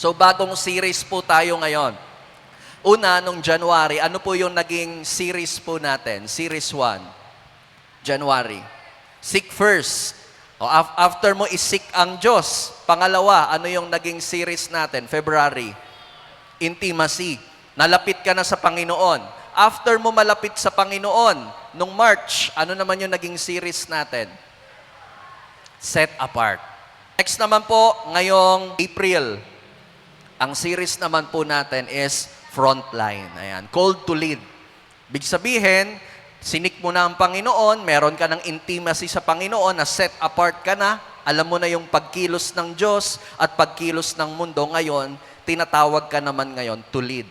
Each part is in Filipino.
So bagong series po tayo ngayon. Una, nung January, ano po yung naging series po natin? Series 1, January. Seek first. After mo isik ang Diyos. Pangalawa, ano yung naging series natin? February. Intimacy. Nalapit ka na sa Panginoon. After mo malapit sa Panginoon, nung March, ano naman yung naging series natin? Set apart. Next naman po, ngayong April, ang series naman po natin is Frontline. Ayan, Called to Lead. Big sabihin, sinik mo na ang Panginoon, meron ka ng intimacy sa Panginoon, na set apart ka na, alam mo na yung pagkilos ng Diyos at pagkilos ng mundo. Ngayon, tinatawag ka naman ngayon to lead,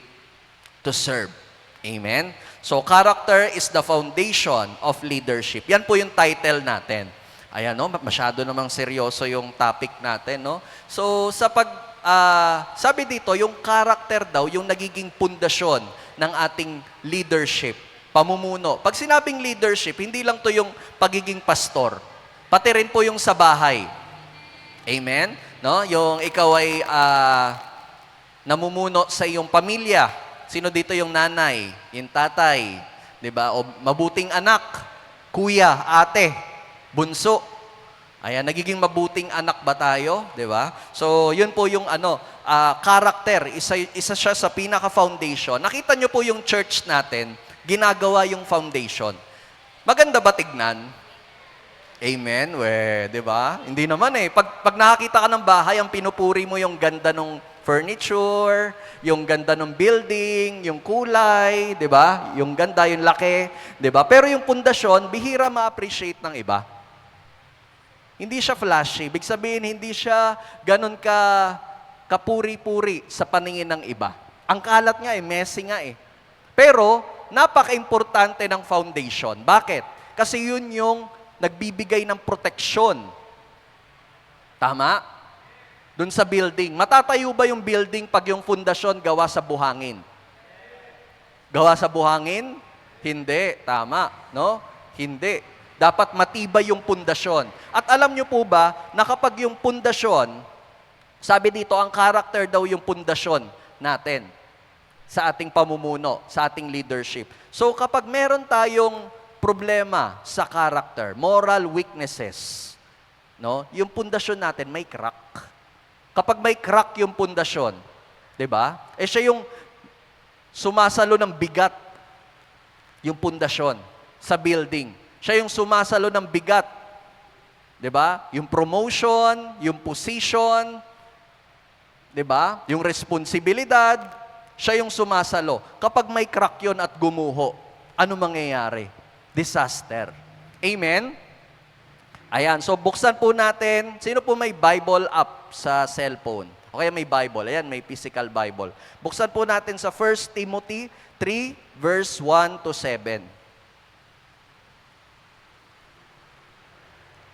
to serve. Amen? So, character is the foundation of leadership. Yan po yung title natin. Ayan, no? Masyado namang seryoso yung topic natin, no? So, sabi dito, yung character daw, yung nagiging pundasyon ng ating leadership, pamumuno. Pag sinabing leadership, hindi lang to yung pagiging pastor, pati rin po yung sa bahay. Amen? No? Yung ikaw ay namumuno sa iyong pamilya. Sino dito yung nanay, yung tatay, 'di ba? O mabuting anak, kuya, ate, bunso. Ayan, nagiging mabuting anak ba tayo? Di ba? So, yun po yung character. Isa siya sa pinaka-foundation. Nakita nyo po yung church natin, ginagawa yung foundation. Maganda ba tignan? Amen? Di ba? Hindi naman eh. Pag nakakita ka ng bahay, ang pinupuri mo yung ganda ng furniture, yung ganda ng building, yung kulay, di ba? Yung ganda, yung laki, di ba? Pero yung pundasyon, bihira ma-appreciate ng iba. Hindi siya flashy. Ibig sabihin, hindi siya ganun kapuri-puri sa paningin ng iba. Ang kalat nga messy nga eh. Pero, napaka-importante ng foundation. Bakit? Kasi yun yung nagbibigay ng proteksyon. Tama? Dun sa building. Matatayo ba yung building pag yung pundasyon gawa sa buhangin? Gawa sa buhangin? Hindi. Tama. No? Hindi. Dapat matibay yung pundasyon. At alam nyo po ba, na kapag yung pundasyon, sabi dito, ang character daw yung pundasyon natin sa ating pamumuno, sa ating leadership. So kapag meron tayong problema sa character, moral weaknesses, no? Yung pundasyon natin may crack. Kapag may crack yung pundasyon, 'di ba? Siya yung sumasalo ng bigat yung pundasyon sa building. Siya yung sumasalo ng bigat. 'Di ba? Yung promotion, yung position, 'di ba? Yung responsibilidad, siya yung sumasalo. Kapag may crack yun at gumuho, ano mangyayari? Disaster. Amen? Ayan, so buksan po natin. Sino po may Bible app sa cellphone? O kaya may Bible. Ayan, may physical Bible. Buksan po natin sa 1 Timothy 3, verse 1 to 7.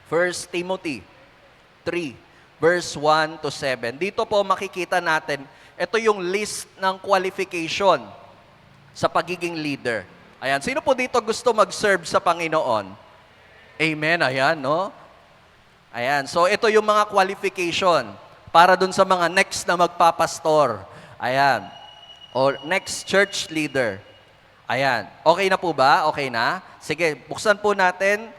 1 Timothy 3, verse 1 to 7. Dito po makikita natin, ito yung list ng qualification sa pagiging leader. Ayan, sino po dito gusto mag-serve sa Panginoon? Amen, ayan, no? Ayan, so ito yung mga qualification para dun sa mga next na magpapastor. Ayan, or next church leader. Ayan, okay na po ba? Okay na? Sige, buksan po natin,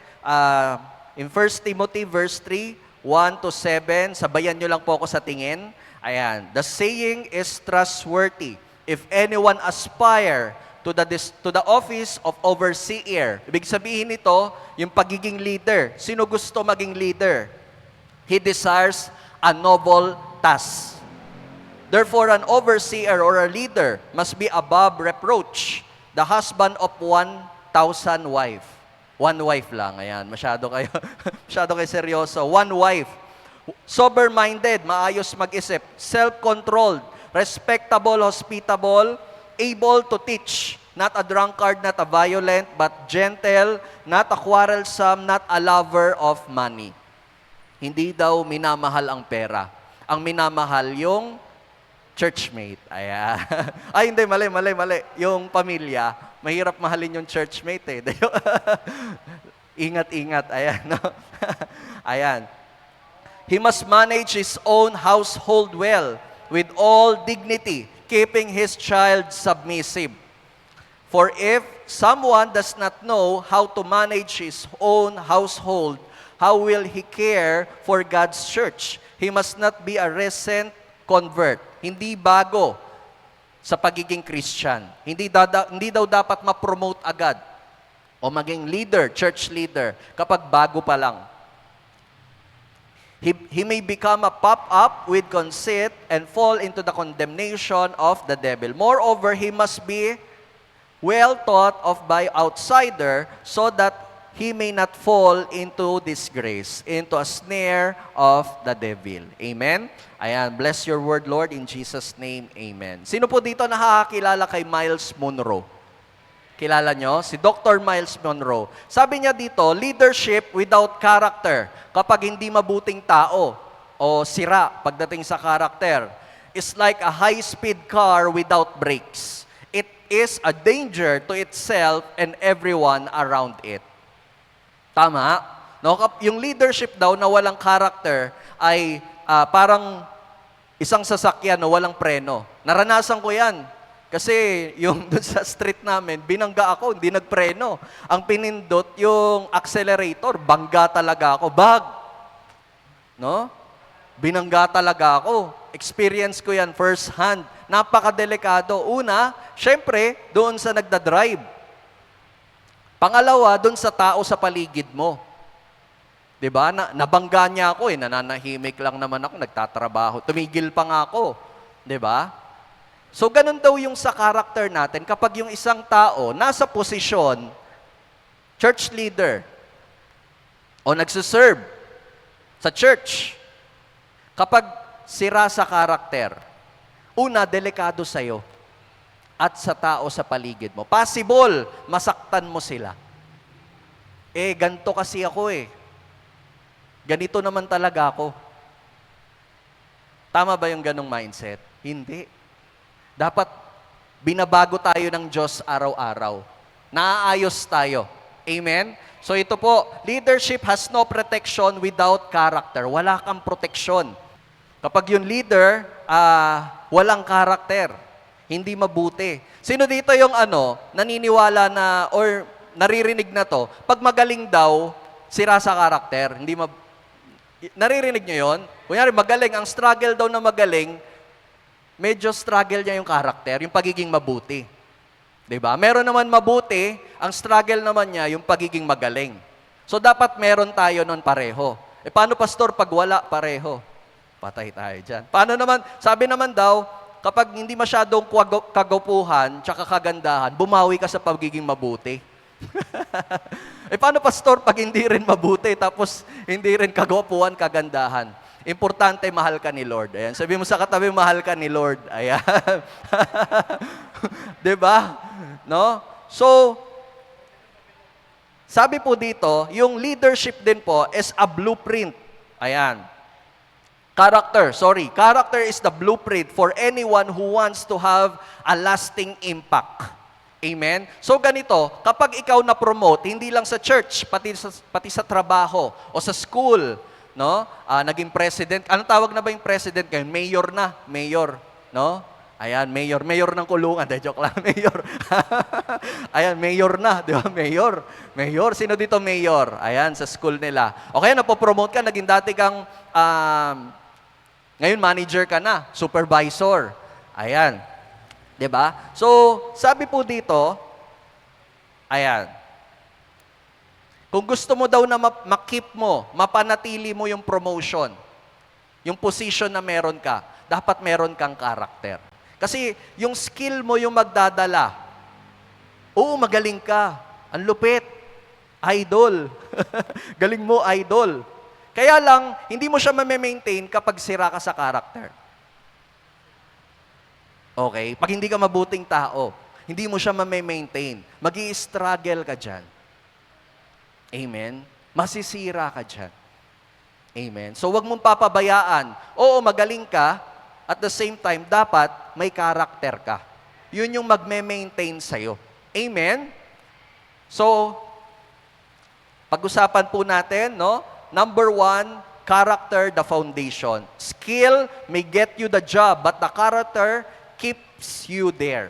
in 1 Timothy verse 3, 1 to 7, sabayan nyo lang po ako sa tingin. Ayan. The saying is trustworthy. If anyone aspire to the office of overseer. Ibig sabihin nito, yung pagiging leader. Sino gusto maging leader? He desires a noble task. Therefore, an overseer or a leader must be above reproach, the husband of 1,000 wife. One wife lang, ayan. Masyado kayo seryoso. One wife. Sober-minded, maayos mag-isip. Self-controlled, respectable, hospitable, able to teach. Not a drunkard, not a violent, but gentle, not a quarrelsome, not a lover of money. Hindi daw minamahal ang pera. Ang minamahal yung churchmate. Ayan. Ay, hindi, mali. Yung pamilya, mahirap mahalin yung churchmate eh. Ingat-ingat. Ayan, no? Ayan. He must manage his own household well, with all dignity, keeping his child submissive. For if someone does not know how to manage his own household, how will he care for God's church? He must not be a recent convert, hindi bago sa pagiging Christian. Hindi daw dapat ma-promote agad o maging leader, church leader, kapag bago pa lang. He may become a pop-up with conceit and fall into the condemnation of the devil. Moreover, he must be well thought of by outsider so that he may not fall into disgrace, into a snare of the devil. Amen? Ayan, bless your word, Lord, in Jesus' name, amen. Sino po dito nakakakilala kay Miles Monroe? Kilala nyo? Si Dr. Miles Monroe. Sabi niya dito, leadership without character, kapag hindi mabuting tao o sira pagdating sa character, is like a high-speed car without brakes. It is a danger to itself and everyone around it. Tama? No? Yung leadership daw na walang character ay parang isang sasakyan na walang preno. Naranasan ko yan. Kasi yung doon sa street namin, binangga ako, hindi nagpreno. Ang pinindot, yung accelerator, bangga talaga ako. Bag! No? Binangga talaga ako. Experience ko yan first hand. Napakadelikado. Una, syempre, doon sa nagdadrive. Pangalawa, doon sa tao sa paligid mo. 'Di ba? Nabangga niya ako nananahimik lang naman ako, nagtatrabaho. Tumigil pa nga ako. 'Di ba? So ganun daw yung sa character natin kapag yung isang tao nasa posisyon, church leader, o nagsiserve sa church, kapag sira sa character, una, delikado sa'yo at sa tao sa paligid mo. Possible, masaktan mo sila. Ganito kasi ako Ganito naman talaga ako. Tama ba yung ganong mindset? Hindi. Dapat binabago tayo ng Diyos araw-araw. Naaayos tayo. Amen? So ito po, leadership has no protection without character. Wala kang proteksyon. Kapag yung leader, walang character, hindi mabuti. Sino dito yung naniniwala na, or naririnig na to, pag magaling daw, sira sa character, naririnig nyo yun? Kunyari, magaling, ang struggle daw na magaling, medyo struggle niya yung character, yung pagiging mabuti. 'Di ba? Meron naman mabuti, ang struggle naman niya yung pagiging magaling. So dapat meron tayo nun pareho. Paano pastor pag wala pareho? Patay tayo diyan. Paano naman? Sabi naman daw, kapag hindi masyadong kagapuhan tsaka kagandahan, bumawi ka sa pagiging mabuti. Paano pastor pag hindi rin mabuti tapos hindi rin kagapuhan, kagandahan? Importante, mahal ka ni Lord. Ayan. Sabi mo sa katabi, mahal ka ni Lord. Ayan. Diba? No? So, sabi po dito, yung leadership din po is a blueprint. Ayan. Character is the blueprint for anyone who wants to have a lasting impact. Amen? So ganito, kapag ikaw na-promote, hindi lang sa church, pati sa trabaho o sa school, no? Naging president. Anong tawag na ba yung president ngayon? Mayor na. Mayor. No? Ayan, mayor. Mayor ng kulungan. Joke lang, mayor. Ayan, mayor na. Di ba? Mayor. Mayor. Sino dito mayor? Ayan, sa school nila. Okay, napopromote ka. Naging dati kang, ngayon manager ka na. Supervisor. Ayan. Di ba? So, sabi po dito, ayan, kung gusto mo daw na makip mo, mapanatili mo yung promotion, yung position na meron ka, dapat meron kang karakter. Kasi yung skill mo yung magdadala. Oo, magaling ka. Ang lupit. Idol. Galing mo, idol. Kaya lang, hindi mo siya ma-maintain kapag sira ka sa karakter. Okay? Pag hindi ka mabuting tao, hindi mo siya ma-maintain. Mag-i-struggle ka dyan. Amen? Masisira ka dyan. Amen? So, wag mong papabayaan. Oo, magaling ka. At the same time, dapat may karakter ka. Yun yung magme-maintain sa'yo. Amen? So, pag-usapan po natin, no? Number 1, Character, the foundation. Skill may get you the job, but the character keeps you there.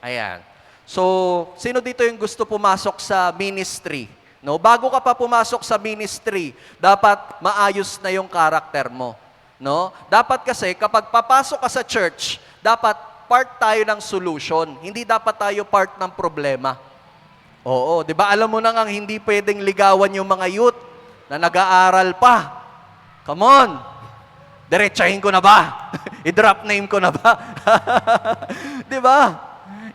Ayan. So, sino dito yung gusto pumasok sa ministry? No, bago ka pa pumasok sa ministry, dapat maayos na yung character mo. No? Dapat kasi kapag papasok ka sa church, dapat part tayo ng solution. Hindi dapat tayo part ng problema. Oo, 'di ba? Alam mo na nga hindi pwedeng ligawan yung mga youth na nag-aaral pa. Come on. Diretsahin ko na ba? I-drop name ko na ba? 'Di ba?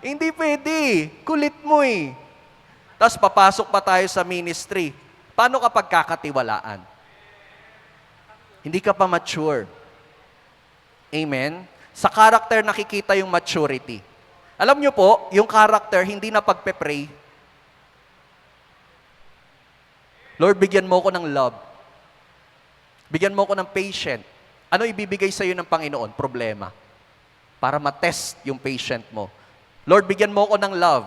Hindi pwede. Kulit mo eh. Tapos papasok pa tayo sa ministry. Paano ka pagkakatiwalaan? Hindi ka pa mature. Amen? Sa character nakikita yung maturity. Alam nyo po, yung character hindi na pagpe-pray. Lord, bigyan mo ko ng love. Bigyan mo ko ng patient. Ano ibibigay sa iyo ng Panginoon? Problema. Para matest yung patient mo. Lord, bigyan mo ko ng love.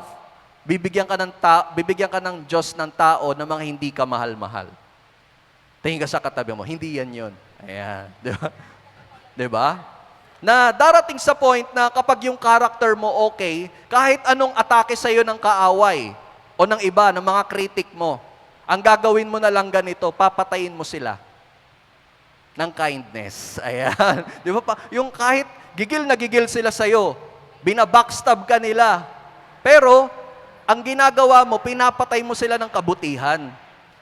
Bibigyan ka ng Diyos ng tao na mga hindi ka mahal-mahal. Tingin ka sa katabi mo, hindi yan yun. Ayan. Di ba? Di ba? Na darating sa point na kapag yung character mo okay, kahit anong atake sa iyo ng kaaway o ng iba, ng mga critic mo, ang gagawin mo na lang ganito, papatayin mo sila ng kindness. Ayan. Di ba pa? Yung kahit gigil na gigil sila sa iyo, binabackstab ka nila. Pero, ang ginagawa mo, pinapatay mo sila ng kabutihan.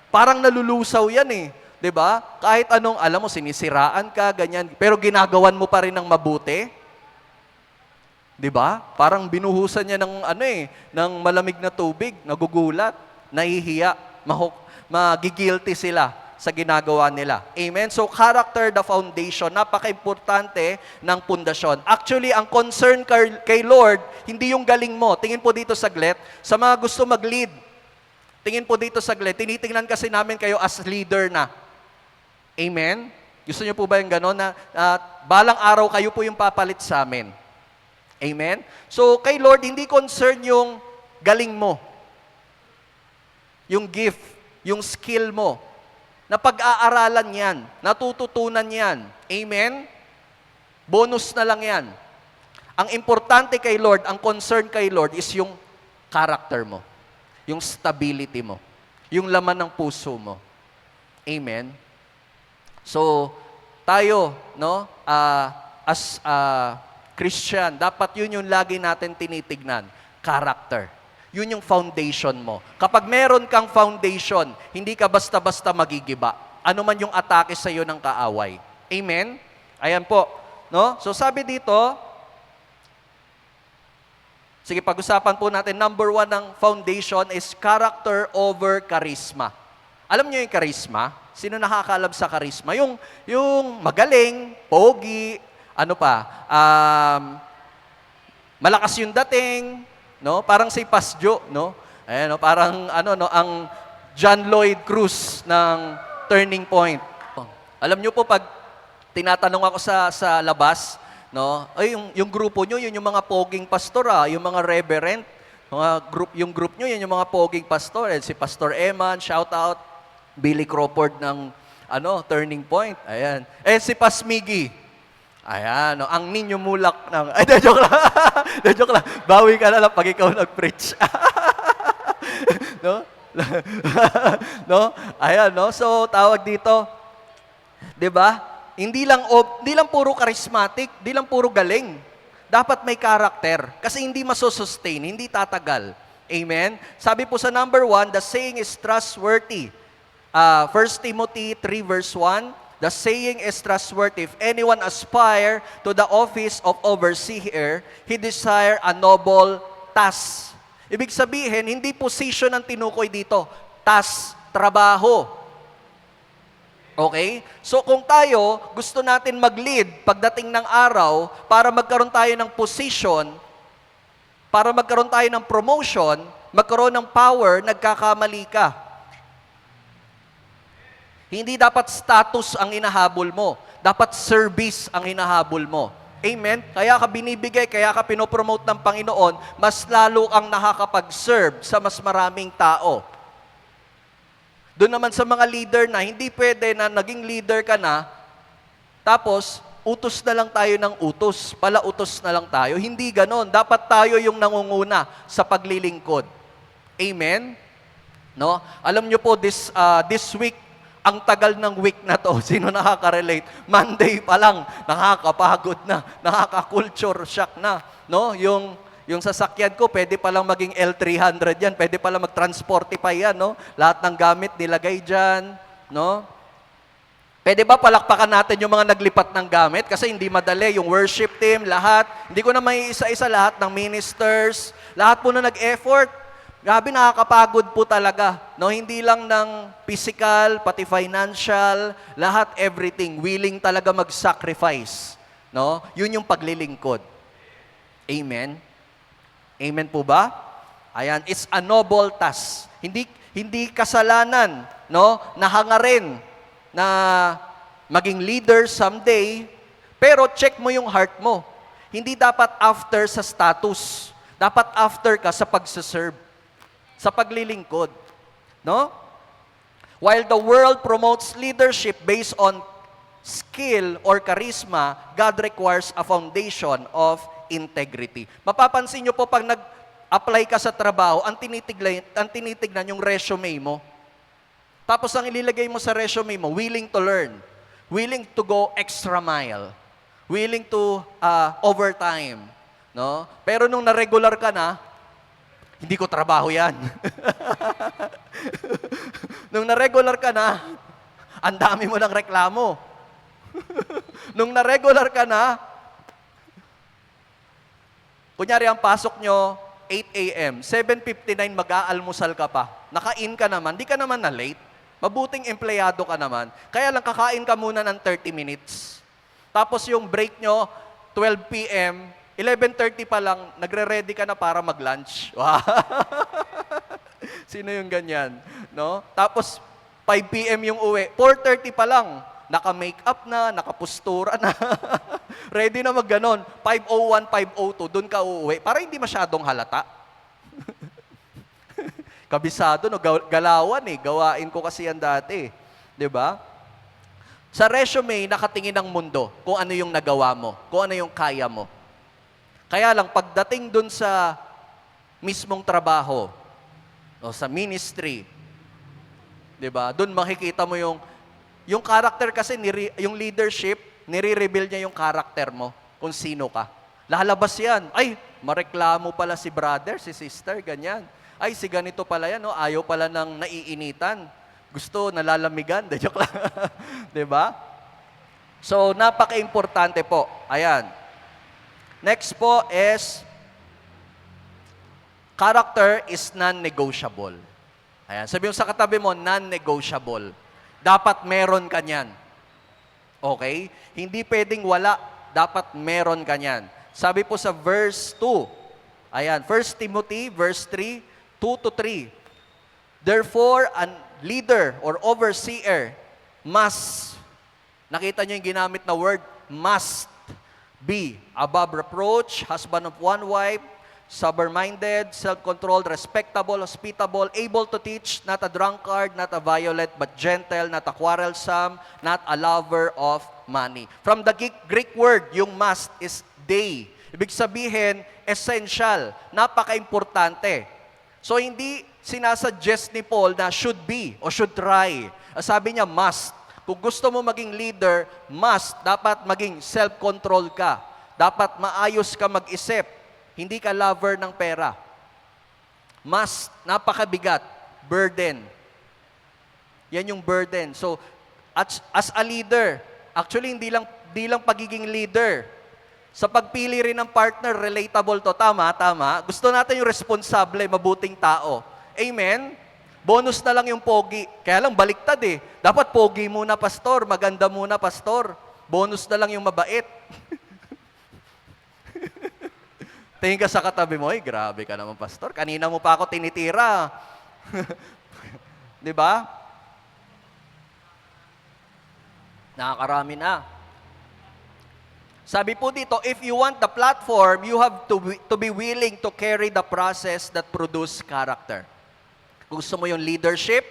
Parang nalulusaw yan eh. 'Di ba? Kahit anong, alam mo, sinisiraan ka, ganyan. Pero ginagawan mo pa rin ng mabuti. 'Di ba? Parang binuhusan niya ng, ng malamig na tubig, nagugulat, nahihiya, magigilty sila sa ginagawa nila. Amen? So, character, the foundation, napaka-importante ng pundasyon. Actually, ang concern kay Lord, hindi yung galing mo. Tingin po dito saglit, sa mga gusto mag-lead, tingin po dito saglit, tinitingnan kasi namin kayo as leader na. Amen? Gusto niyo po ba yung gano'n na balang araw kayo po yung papalit sa amin? Amen? So, kay Lord, hindi concern yung galing mo, yung gift, yung skill mo, na pag-aaralan yan, natututunan yan. Amen? Bonus na lang yan. Ang importante kay Lord, ang concern kay Lord is yung character mo, yung stability mo, yung laman ng puso mo. Amen? So, tayo, no, as Christian, dapat yun yung lagi natin tinitignan, character. Yun yung foundation mo. Kapag meron kang foundation, hindi ka basta-basta magigiba. Ano man yung atake sa iyo ng kaaway. Amen? Ayan po. No? So sabi dito, sige, pag-usapan po natin, number 1 ng foundation is character over charisma. Alam niyo yung charisma? Sino nakakalam sa charisma? Yung magaling, pogi, ano pa, malakas yung dating, no? Parang si Pasjo, no? Ayan, no? Parang ang John Lloyd Cruz ng Turning Point. Alam niyo po pag tinatanong ako sa labas, no? Ay yung grupo niyo, yun yung mga poging pastor, yung mga reverend, yung group niyo, yun yung mga poging pastor. Si Pastor Eman, shout out, Billy Crawford ng Turning Point. Ayan. Si Pasmigi. Ayan, no, ang ninyo mulak ng... Ay, joke lang. Joke lang. Bawi ka na lang pag ikaw nag-preach. No? No? Ayan, no? So, tawag dito, 'di ba? Hindi lang puro charismatic, hindi lang puro galing. Dapat may character. Kasi hindi masosustain, hindi tatagal. Amen? Sabi po sa number 1, the saying is trustworthy. 1 Timothy 3 verse 1, the saying is trustworthy. If anyone aspire to the office of overseer, he desire a noble task. Ibig sabihin, hindi position ang tinukoy dito. Task, trabaho. Okay? So kung tayo, gusto natin mag-lead pagdating ng araw para magkaroon tayo ng position, para magkaroon tayo ng promotion, magkaroon ng power, nagkakamali ka. Hindi dapat status ang hinahabol mo. Dapat service ang hinahabol mo. Amen? Kaya ka binibigay, kaya ka pinopromote ng Panginoon, mas lalo kang nakakapag-serve sa mas maraming tao. Doon naman sa mga leader na hindi pwede na naging leader ka na, tapos utos na lang tayo ng utos, palautos na lang tayo. Hindi ganon. Dapat tayo yung nangunguna sa paglilingkod. Amen? No? Alam nyo po, this week, ang tagal ng week na to, sino nakaka-relate? Monday pa lang, nakakapagod na, nakaka-culture shock na. No? Yung sasakyan ko, pwede pa lang maging L300 yan, pwede pa lang mag-transportify yan, no? Lahat ng gamit nilagay dyan, no? Pwede ba palakpakan natin yung mga naglipat ng gamit? Kasi hindi madali, yung worship team, lahat. Hindi ko na may isa-isa lahat ng ministers, lahat po na nag-effort. Grabe, nakakapagod po talaga. No? Hindi lang ng physical, pati financial, lahat, everything. Willing talaga mag-sacrifice. No? Yun yung paglilingkod. Amen? Amen po ba? Ayan, it's a noble task. Hindi kasalanan, no? Nahangarin na maging leader someday, pero check mo yung heart mo. Hindi dapat after sa status. Dapat after ka sa pagsaserve, sa paglilingkod. No? While the world promotes leadership based on skill or charisma, God requires a foundation of integrity. Mapapansin nyo po pag nag-apply ka sa trabaho, ang tinitignan yung resume mo. Tapos ang ililagay mo sa resume mo, willing to learn, willing to go extra mile, willing to overtime. No? Pero nung na-regular ka na, hindi ko trabaho yan. Nung na-regular ka na, ang dami mo ng reklamo. Nung na-regular ka na, kunyari ang pasok nyo, 8 a.m., 7:59 mag-aalmusal ka pa. Naka-in ka naman, di ka naman na late. Mabuting empleyado ka naman. Kaya lang kakain ka muna ng 30 minutes. Tapos yung break nyo, 12 p.m., 11:30 pa lang, nagre-ready ka na para mag-lunch. Wow. Sino yung ganyan? No? Tapos 5 p.m. yung uwi, 4:30 pa lang, naka-makeup na, nakapustura na. Ready na mag-ganon. 5:01, 5:02, doon ka uuwi. Para hindi masyadong halata. Kabisado, no? Galawan eh. Gawain ko kasi yan dati. 'Di ba? Sa resume, nakatingin ang mundo kung ano yung nagawa mo, kung ano yung kaya mo. Kaya lang, pagdating dun sa mismong trabaho, o sa ministry, 'di ba? Doon makikita mo yung character kasi, yung leadership, nire-reveal niya yung character mo, kung sino ka. Lalabas yan. Ay, mareklamo pala si brother, si sister, ganyan. Ay, si ganito pala yan, no? Ayaw pala ng naiinitan. Gusto, nalalamigan. De, joke lang. Diba? So, napaka-importante po. Ayan. Next po is, character is non-negotiable. Ayan. Sabi mo sa katabi mo, non-negotiable. Dapat meron ka niyan. Okay? Hindi pwedeng wala. Dapat meron ka niyan. Sabi po sa verse 2. Ayan, 1 Timothy, verse 3, 2-3. Therefore, a leader or overseer must, nakita niyo yung ginamit na word, must be above reproach, husband of one wife, sober-minded, self-controlled, respectable, hospitable, able to teach, not a drunkard, not a violent, but gentle, not a quarrelsome, not a lover of money. From the Greek word, yung must is they. Ibig sabihin, essential, napaka-importante. So, hindi sinasuggest ni Paul na should be o should try. Sabi niya, must. Kung gusto mo maging leader, must. Dapat maging self-control ka. Dapat maayos ka mag-isip. Hindi ka lover ng pera. Must, napakabigat. Burden. Yan yung burden. So, as a leader, actually, hindi lang pagiging leader. Sa pagpili rin ng partner, relatable to. Tama, tama. Gusto natin yung responsable, mabuting tao. Amen? Bonus na lang yung pogi. Kaya lang, baliktad eh. Dapat pogi muna, pastor. Maganda muna, pastor. Bonus na lang yung mabait. Tingin ka sa katabi mo, grabe ka naman, pastor. Kanina mo pa ako tinitira. Di ba? Nakakarami na. Sabi po dito, if you want the platform, you have to be willing to carry the process that produce character. Kung gusto mo yung leadership,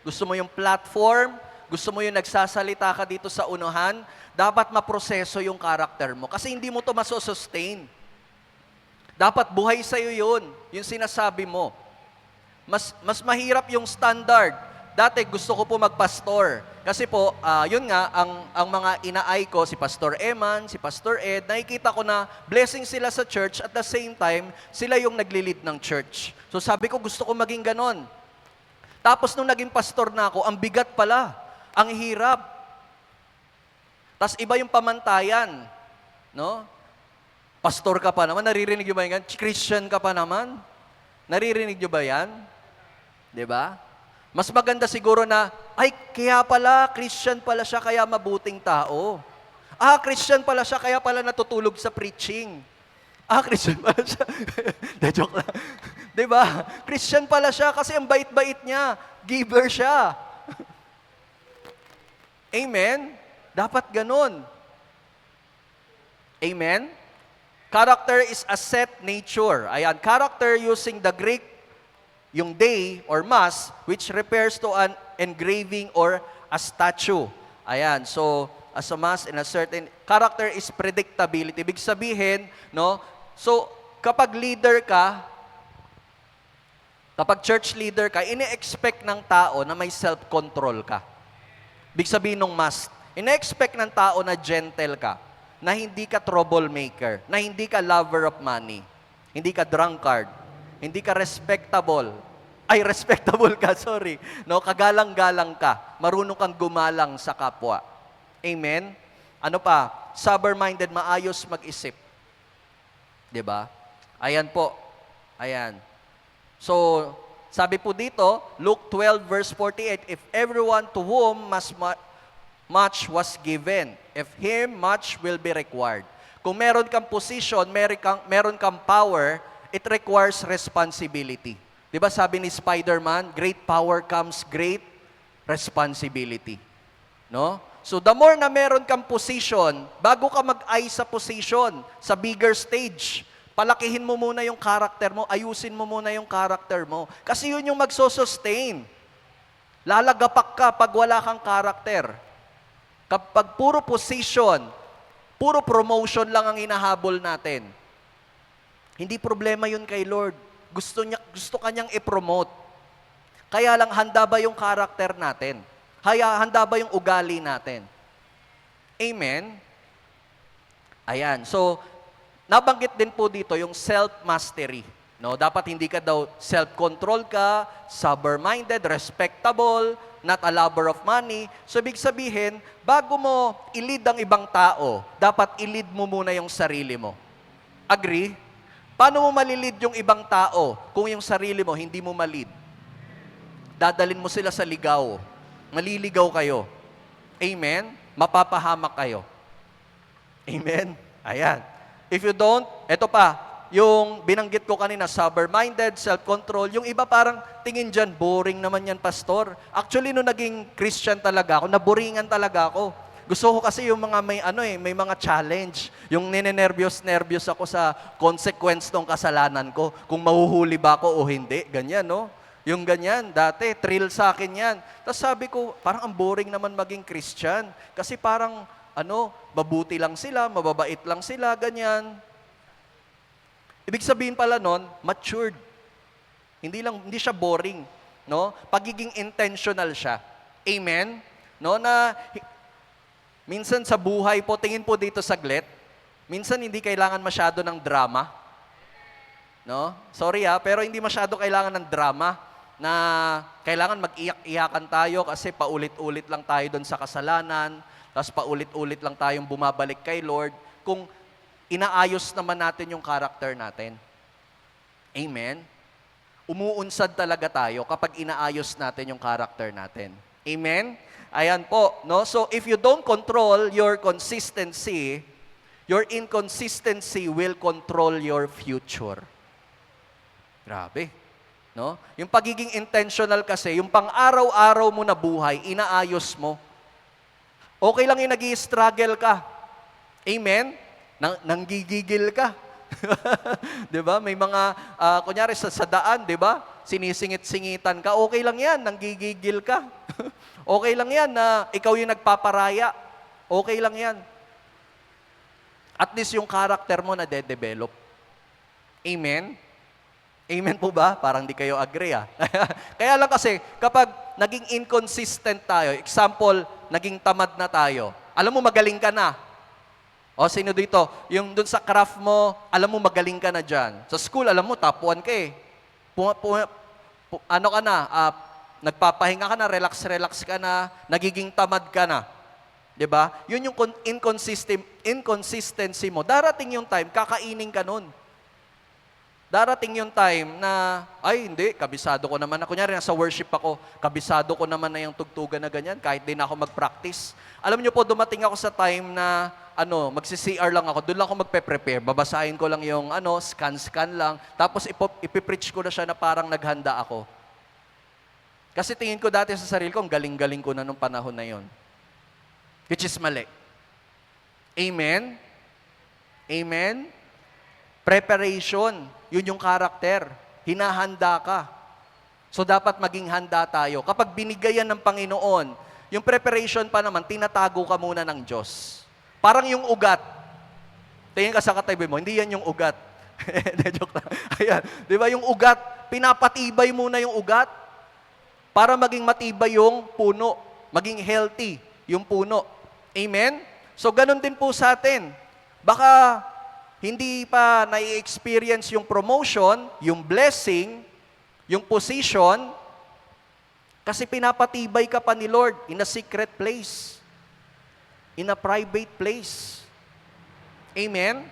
gusto mo yung platform, gusto mo yung nagsasalita ka dito sa unahan, dapat maproseso yung karakter mo. Kasi hindi mo to masosustain. Dapat buhay sa'yo yun, yung sinasabi mo. Mas mahirap yung standard. Dati gusto ko po magpastor. Kasi po, yun nga, ang mga inaay ko, si Pastor Eman, si Pastor Ed, nakikita ko na blessing sila sa church, at the same time, sila yung nagli-lead ng church. So sabi ko, gusto ko maging ganon. Tapos nung naging pastor na ako, ang bigat pala, ang hirap. Tapos iba yung pamantayan, no? Pastor ka pa naman, naririnig nyo ba yan? Christian ka pa naman? Naririnig nyo ba yan? Diba? Mas maganda siguro na, ay, kaya pala, Christian pala siya, kaya mabuting tao. Christian pala siya, kaya pala natutulog sa preaching. Christian pala siya. Joke lang. Diba? Christian pala siya kasi ang bait-bait niya. Giver siya. Amen? Dapat ganun. Amen? Character is a set nature. Ayan, character using the Greek, yung day or mass, which refers to an engraving or a statue. Ayan, so as a mass in a certain, character is predictability. Ibig sabihin, no? So, kapag leader ka, kapag church leader ka, ini-expect ng tao na may self-control ka. Ibig sabihin ng must. Ini-expect ng tao na gentle ka, na hindi ka troublemaker, na hindi ka lover of money, hindi ka drunkard, hindi ka respectable. Ay, respectable ka, sorry. No, kagalang-galang ka, marunong kang gumalang sa kapwa. Amen? Ano pa? Sober-minded, maayos mag-isip. 'Di ba? Ayan po. Ayan. So, sabi po dito, Luke 12 verse 48, if everyone to whom much was given, if him much will be required. Kung meron kang position, meron kang power, it requires responsibility. 'Di ba sabi ni Spider-Man, great power comes great responsibility. No? So the more na meron kang position, bago ka mag-eye sa position, sa bigger stage, palakihin mo muna yung character mo, ayusin mo muna yung character mo. Kasi yun yung magsosustain. Lalagapak ka pag wala kang character. Kapag puro position, puro promotion lang ang hinahabol natin, hindi problema yun kay Lord. Gusto kanyang i-promote. Kaya lang, handa ba yung character natin? Handa ba yung ugali natin? Amen? Ayan. So, nabanggit din po dito yung self-mastery. No? Dapat hindi ka daw self-control ka, sober-minded, respectable, not a lover of money. So, ibig sabihin, bago mo i-lead ang ibang tao, dapat i-lead mo muna yung sarili mo. Agree? Paano mo malilid yung ibang tao kung yung sarili mo hindi mo malid? Dadalin mo sila sa ligaw. Maliligaw kayo. Amen? Mapapahamak kayo. Amen? Ayan. If you don't, eto pa, yung binanggit ko kanina, sober-minded, self-control, yung iba parang tingin dyan, boring naman yan, pastor. Actually, nung naging Christian talaga ako, naboringan talaga ako. Gusto ko kasi yung mga may mga challenge. Yung ninenervyos-nervyos ako sa consequence ng kasalanan ko. Kung mahuhuli ba ako o hindi. Ganyan, no? Yung ganyan, dati, thrill sa akin yan. Tapos sabi ko, parang ang boring naman maging Christian. Kasi parang, mabuti lang sila, mababait lang sila, ganyan. Ibig sabihin pala nun, matured. Hindi siya boring, no? Pagiging intentional siya. Amen? No, na minsan sa buhay po, tingin po dito saglit, minsan hindi kailangan masyado ng drama. No? Sorry pero hindi masyado kailangan ng drama na kailangan mag-iyak-iyakan tayo kasi paulit-ulit lang tayo doon sa kasalanan, tapos paulit-ulit lang tayong bumabalik kay Lord kung inaayos naman natin yung character natin. Amen? Umuunsad talaga tayo kapag inaayos natin yung character natin. Amen? Ayan po, no? So if you don't control your consistency, your inconsistency will control your future. Grabe, no? Yung pagiging intentional kasi, yung pang-araw-araw mo na buhay, inaayos mo. Okay lang yung nag-i-struggle ka. Amen? Nanggigigil ka. 'Di ba? May mga kunyari sa daan, 'di ba? sinisingit-singitan ka, okay lang yan, nanggigigil ka. Okay lang yan na ikaw yung nagpaparaya. Okay lang yan. At least yung character mo na de-develop. Amen? Amen po ba? Parang di kayo agree Kaya lang kasi, kapag naging inconsistent tayo, example, naging tamad na tayo, alam mo magaling ka na. O sino dito? Yung dun sa craft mo, alam mo magaling ka na dyan. Sa school, alam mo, top 1 ka eh. Ano ka na, nagpapahinga ka na, relax ka na, nagiging tamad ka na. 'Di ba? Yun yung inconsistency mo. Darating yung time, kakainin ka nun. Darating yung time na, ay hindi, kabisado ko naman na. Kunyari, nasa worship ako, kabisado ko naman na yung tugtugan na ganyan, kahit di na ako mag-practice. Alam niyo po, dumating ako sa time na, magsi-CR lang ako, doon lang ako magpe-prepare. Babasahin ko lang yung, scan lang. Tapos ipipreach ko na siya na parang naghanda ako. Kasi tingin ko dati sa sarili ko, ang galing-galing ko na nung panahon na yon. Which is mali. Amen? Amen? Preparation, yun yung karakter. Hinahanda ka. So dapat maging handa tayo. Kapag binigayan ng Panginoon, yung preparation pa naman, tinatago ka muna ng Diyos. Parang yung ugat. Tingin ka sa katabi mo, hindi yan yung ugat. Joke lang. Ayan. Di ba yung ugat, pinapatibay muna yung ugat para maging matibay yung puno. Maging healthy yung puno. Amen? So ganun din po sa atin. Baka hindi pa nai-experience yung promotion, yung blessing, yung position, kasi pinapatibay ka pa ni Lord in a secret place, in a private place. Amen?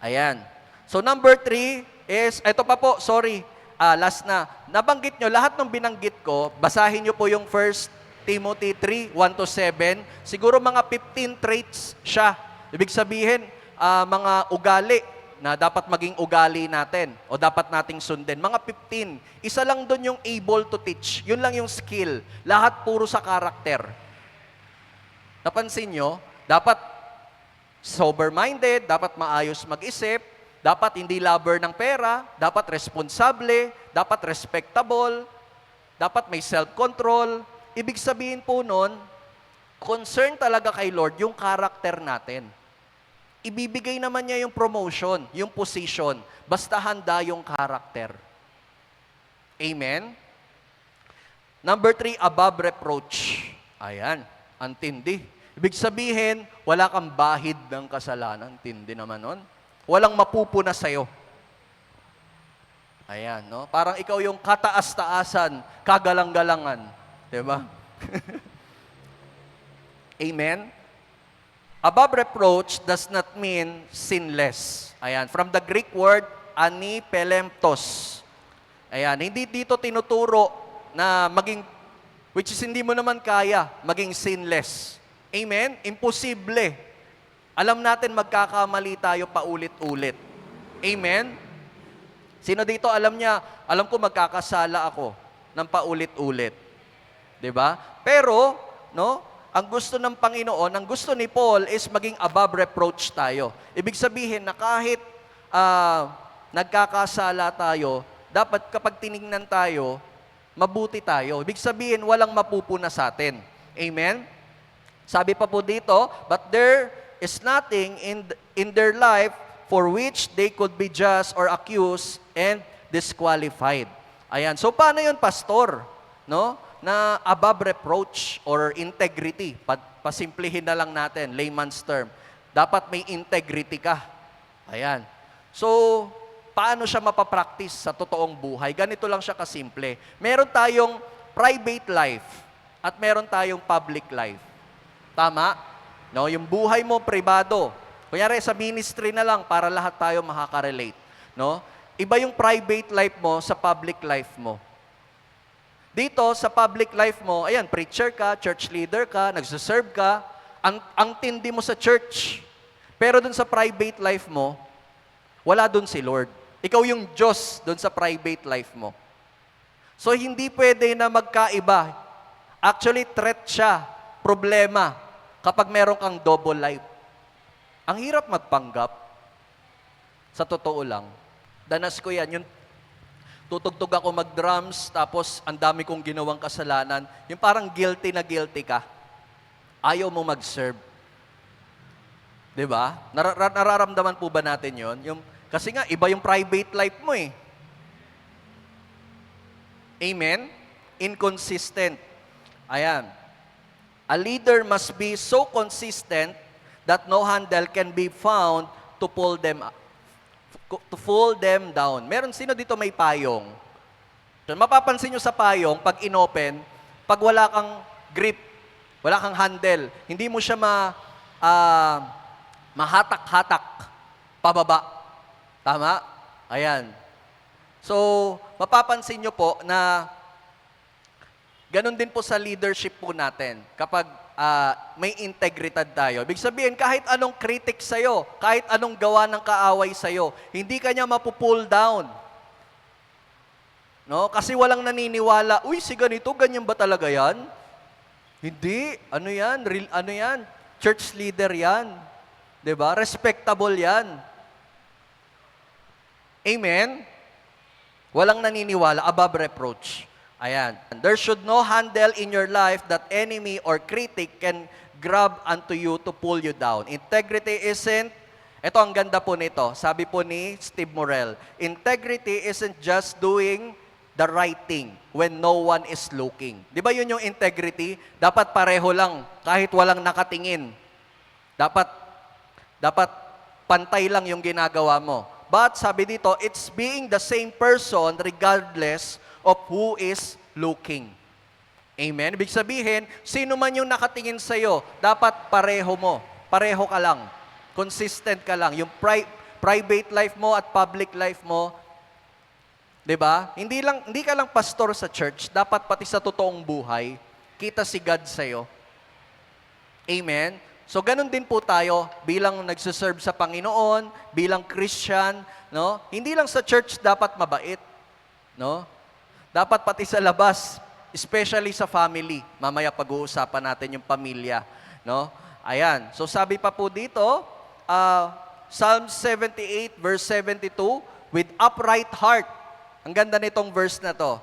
Ayan. So number 3 is, ito pa po, sorry, last na. Nabanggit nyo, lahat ng binanggit ko, basahin nyo po yung 1 Timothy 3:1-7. Siguro mga 15 traits siya. Ibig sabihin, mga ugali na dapat maging ugali natin o dapat nating sundin. Mga 15. Isa lang doon yung able to teach. Yun lang yung skill. Lahat puro sa karakter. Napansin nyo, dapat sober-minded, dapat maayos mag-isip, dapat hindi lover ng pera, dapat responsable, dapat respectable, dapat may self-control. Ibig sabihin po nun, concern talaga kay Lord yung karakter natin. Ibibigay naman niya yung promotion, yung position, basta handa yung karakter. Amen? Number 3, above reproach. Ayan, antindi. Ibig sabihin, wala kang bahid ng kasalanan. Tindi naman nun. Walang mapupuna sa'yo. Ayan, no? Parang ikaw yung kataas-taasan, kagalang-galangan. Diba? Amen? Above reproach does not mean sinless. Ayan, from the Greek word, anipelemtos. Ayan, hindi dito tinuturo na maging, which is hindi mo naman kaya, maging sinless. Amen? Imposible. Alam natin magkakamali tayo paulit-ulit. Amen? Sino dito alam niya, alam ko magkakasala ako ng paulit-ulit. 'Di ba? Pero, no, ang gusto ng Panginoon, ang gusto ni Paul is maging above reproach tayo. Ibig sabihin na kahit nagkakasala tayo, dapat kapag tiningnan tayo, mabuti tayo. Ibig sabihin, walang mapupuna sa atin. Amen? Sabi pa po dito, but there is nothing in their life for which they could be just or accused and disqualified. Ayan. So, paano yun, pastor? No? Na above reproach or integrity. Pasimplihin na lang natin, layman's term. Dapat may integrity ka. Ayan. So, paano siya mapapractice sa totoong buhay? Ganito lang siya kasimple. Meron tayong private life at meron tayong public life. Tama? No, yung buhay mo pribado. Kunyari sa ministry na lang para lahat tayo makaka-relate, no? Iba yung private life mo sa public life mo. Dito, sa public life mo, ayan, preacher ka, church leader ka, nagsiserve ka, ang tindi mo sa church. Pero dun sa private life mo, wala dun si Lord. Ikaw yung Diyos dun sa private life mo. So, hindi pwede na magkaiba. Actually, threat siya, problema, kapag meron kang double life. Ang hirap magpanggap. Sa totoo lang. Danas ko yan. Yung Tutugtog ako mag-drums, tapos ang dami kong ginawang kasalanan. Yung parang guilty na guilty ka. Ayaw mo mag-serve. 'Di ba? Nararamdaman po ba natin yon? Kasi nga, iba yung private life mo eh. Amen? Inconsistent. Ayan. A leader must be so consistent that no handle can be found to pull them down. Meron sino dito may payong? So, mapapansin nyo sa payong, pag inopen, pag wala kang grip, wala kang handle, hindi mo siya mahatak-hatak pababa. Tama? Ayan. So, mapapansin nyo po na ganun din po sa leadership po natin. Kapag may integridad tayo. Ibig sabihin, kahit anong critic sa'yo, kahit anong gawa ng kaaway sa'yo, hindi ka niya mapupull down. No? Kasi walang naniniwala, uy, si ganito, ganyan ba talaga yan? Hindi. Ano yan? Ano yan? Church leader yan. 'Di ba? Respectable yan. Amen? Walang naniniwala, above reproach. Ayan. There should no handle in your life that enemy or critic can grab onto you to pull you down. Integrity isn't, ito ang ganda po nito, sabi po ni Steve Morel, integrity isn't just doing the right thing when no one is looking. Di ba yun yung integrity? Dapat pareho lang, kahit walang nakatingin. Dapat pantay lang yung ginagawa mo. But sabi dito, it's being the same person regardless of who is looking. Amen? Ibig sabihin, sino man yung nakatingin sa'yo, dapat pareho mo. Pareho ka lang. Consistent ka lang. Yung private life mo at public life mo, 'di ba? Hindi ka lang pastor sa church, dapat pati sa totoong buhay, kita si God sa'yo. Amen? So ganun din po tayo bilang nagsiserve sa Panginoon, bilang Christian, no? Hindi lang sa church dapat mabait, no? Dapat pati sa labas, especially sa family. Mamaya pag-uusapan natin yung pamilya, no? Ayan. So sabi pa po dito, Psalm 78 verse 72, with upright heart. Ang ganda nitong verse na to.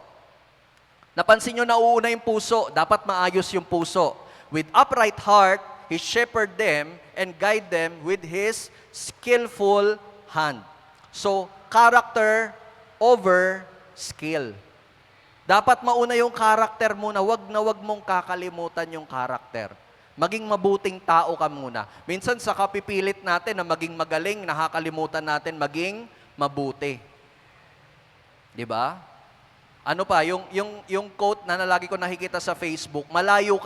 Napansin nyo, nauuna yung puso. Dapat maayos yung puso. With upright heart, He shepherd them and guide them with His skillful hand. So, character over skill. Dapat mauna yung karakter muna. Wag mong kakalimutan yung karakter. Maging mabuting tao ka muna. Minsan sa kapipilit natin na maging magaling, nakakalimutan natin maging mabuti. 'Di ba? Ano pa, yung quote na lagi ko nakikita sa Facebook, malayo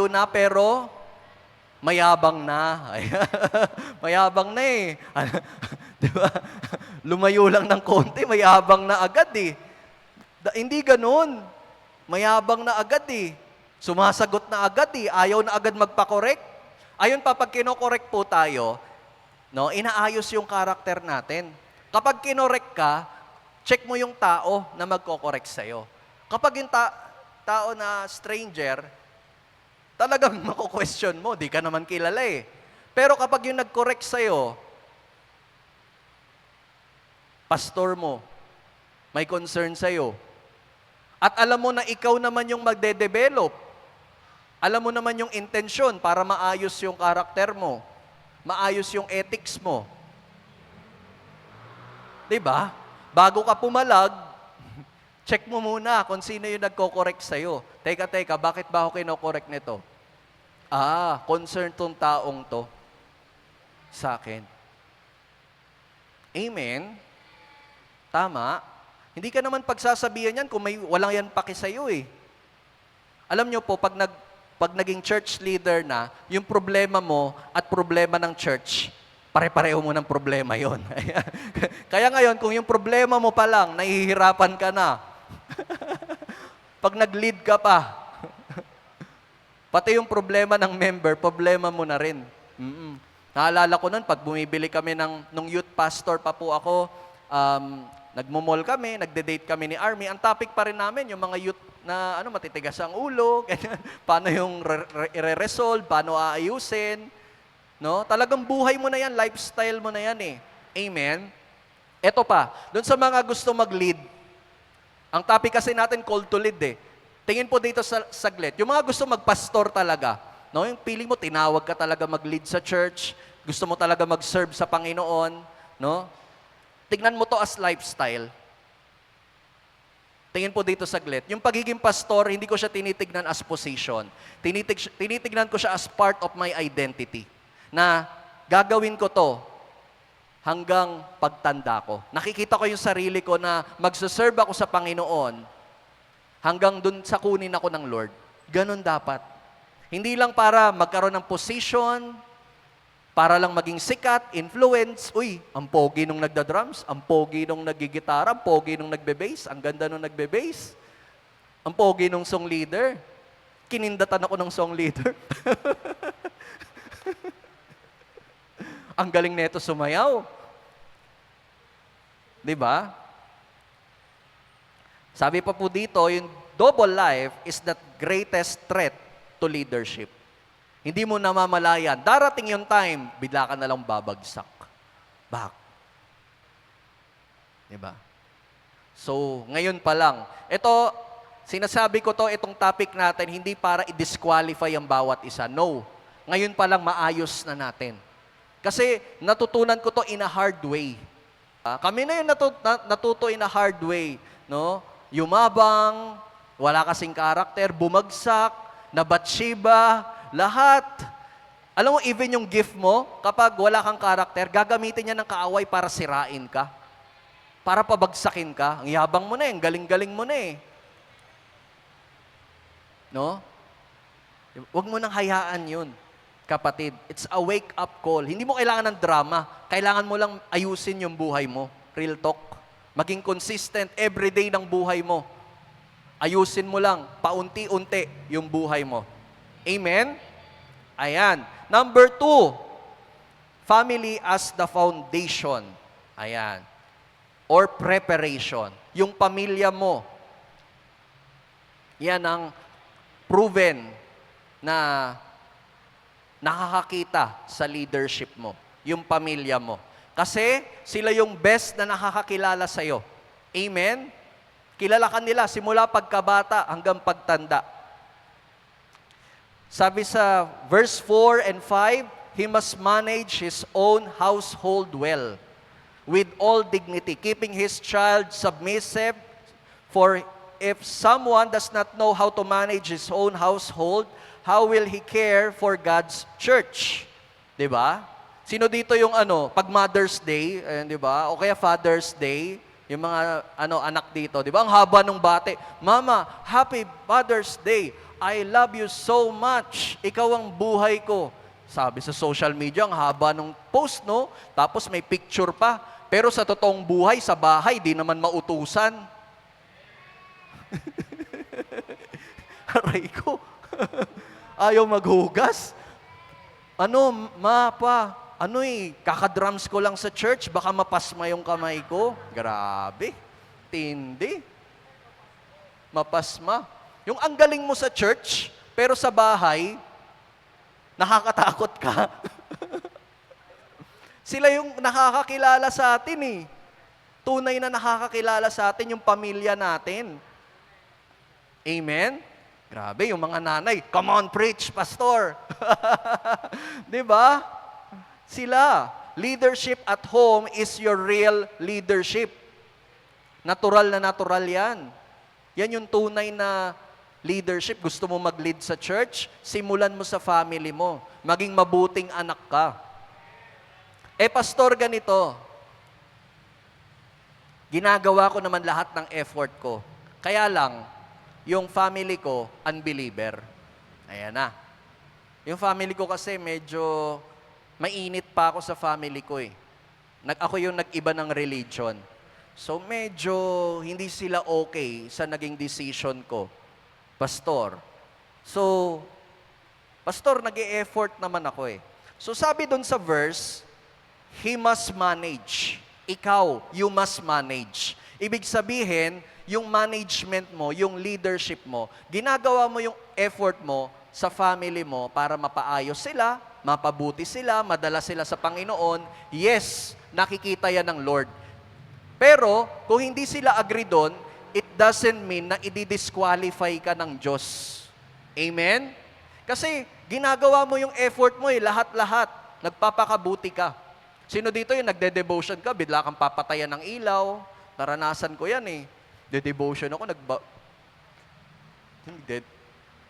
na pero mayabang na. Mayabang na eh. 'Di ba? Lumayo lang ng konti, mayabang na agad eh. Hindi ganoon. Mayabang na agad eh. Sumasagot na agad eh. Ayaw na agad magpa-correct. Ayun pa, pag kino-correct po tayo, no, inaayos yung karakter natin. Kapag kinorek ka, check mo yung tao na magko-correct sa'yo. Kapag yung tao na stranger, talagang mako-question mo, di ka naman kilala eh. Pero kapag yung nag-correct sa'yo, pastor mo, may concern sa'yo, at alam mo na ikaw naman yung magde-develop, alam mo naman yung intensyon para maayos yung karakter mo, maayos yung ethics mo. Diba? Bago ka pumalag, check mo muna kung sino yung nagko-correct sa'yo. Teka, bakit ba ako kino-correct nito? Concern tong taong to sa akin. Amen? Tama? Hindi ka naman pagsasabihan yan kung walang yan paki sa'yo eh. Alam nyo po, pag naging church leader na, yung problema mo at problema ng church, pare-pareho mo ng problema yon. Kaya ngayon, kung yung problema mo pa lang, nahihirapan ka na. Pag nag-lead ka pa, pati yung problema ng member, problema mo na rin. Naalala ko nun, pag bumibili kami nung youth pastor pa po ako, nagmumall kami, nagde-date kami ni Army, ang topic pa rin namin, yung mga youth na matitigas ang ulo, ganyan, paano yung i-resolve, paano aayusin. No? Talagang buhay mo na yan, lifestyle mo na yan eh. Amen? Eto pa, doon sa mga gusto mag-lead, ang topic kasi natin call to lead eh. Tingin po dito sa saglit, yung mga gusto magpastor talaga, no? Yung feeling mo, tinawag ka talaga mag-lead sa church, gusto mo talaga mag-serve sa Panginoon, no? Tingnan mo to as lifestyle. Tingin po dito saglit. Yung pagiging pastor, hindi ko siya tinitignan as position. Tinitignan ko siya as part of my identity. Na gagawin ko to hanggang pagtanda ko. Nakikita ko yung sarili ko na magsaserve ako sa Panginoon hanggang dun sa kunin ako ng Lord. Ganon dapat. Hindi lang para magkaroon ng position, para lang maging sikat, influence. Uy, ang pogi nung nagda-drums, ang pogi nung nagigitara, ang pogi nung nagbe-bass, ang ganda nung nagbe-bass, ang pogi nung song leader. Kinindatan ako ng song leader. Ang galing neto sumayaw. 'Di ba? Sabi pa po dito, yung double life is the greatest threat to leadership. Hindi mo namamalayan. Darating yung time, bigla ka na lang babagsak. Back. Diba? So, ngayon pa lang. Ito, sinasabi ko to, itong topic natin, hindi para i-disqualify ang bawat isa. No. Ngayon pa lang, maayos na natin. Kasi natutunan ko to in a hard way. Kami na yung natuto in a hard way. No? Yumabang, wala kasing karakter, bumagsak, nabatsiba, lahat. Alam mo, even yung gift mo, kapag wala kang karakter, gagamitin niya ng kaaway para sirain ka. Para pabagsakin ka. Ang yabang mo na eh, ang galing-galing mo na eh. No? Huwag mo nang hayaan yun, kapatid. It's a wake-up call. Hindi mo kailangan ng drama. Kailangan mo lang ayusin yung buhay mo. Real talk. Maging consistent everyday ng buhay mo. Ayusin mo lang, paunti-unti yung buhay mo. Amen? Ayan. Number 2, family as the foundation. Ayan. Or preparation. Yung pamilya mo. Yan ang proven na nakakakita sa leadership mo. Yung pamilya mo. Kasi sila yung best na nakakakilala sa'yo. Amen? Kilala ka nila simula pagkabata hanggang pagtanda. Sabi sa verse 4 and 5, he must manage his own household well, with all dignity, keeping his child submissive. For if someone does not know how to manage his own household, how will he care for God's church? 'Di ba? Sino dito yung pag Mother's Day, di ba? O kaya Father's Day, yung mga anak dito, di ba? Ang haba ng bate. Mama, Happy Mother's Day. I love you so much. Ikaw ang buhay ko. Sabi sa social media, ang haba ng post, no? Tapos may picture pa. Pero sa totoong buhay, sa bahay, di naman mautusan. Aray ko. Ayaw maghugas. Kakadrums ko lang sa church, baka mapasma yung kamay ko. Grabe. Tindi. Mapasma. Yung ang galing mo sa church, pero sa bahay, nakakatakot ka. Sila yung nakakakilala sa atin eh. Tunay na nakakakilala sa atin yung pamilya natin. Amen? Grabe, yung mga nanay, come on, preach, pastor. Di ba? Sila. Leadership at home is your real leadership. Natural na natural yan. Yan yung tunay na leadership. Gusto mo mag-lead sa church? Simulan mo sa family mo. Maging mabuting anak ka. Pastor, ganito. Ginagawa ko naman lahat ng effort ko. Kaya lang, yung family ko, unbeliever. Ayan na. Yung family ko kasi medyo mainit pa ako sa family ko eh. Ako yung nag-iba ng religion. So medyo hindi sila okay sa naging decision ko. Pastor. So, pastor, nag-e-effort naman ako eh. So sabi doon sa verse, he must manage. Ikaw, you must manage. Ibig sabihin, yung management mo, yung leadership mo, ginagawa mo yung effort mo sa family mo para mapaayos sila, mapabuti sila, madala sila sa Panginoon. Yes, nakikita yan ng Lord. Pero, kung hindi sila agree doon, it doesn't mean na i-disqualify ka ng Diyos. Amen? Kasi, ginagawa mo yung effort mo lahat-lahat. Nagpapakabuti ka. Sino dito yung nagde-devotion ka, bigla kang papatayan ng ilaw? Naranasan ko yan De-devotion ako,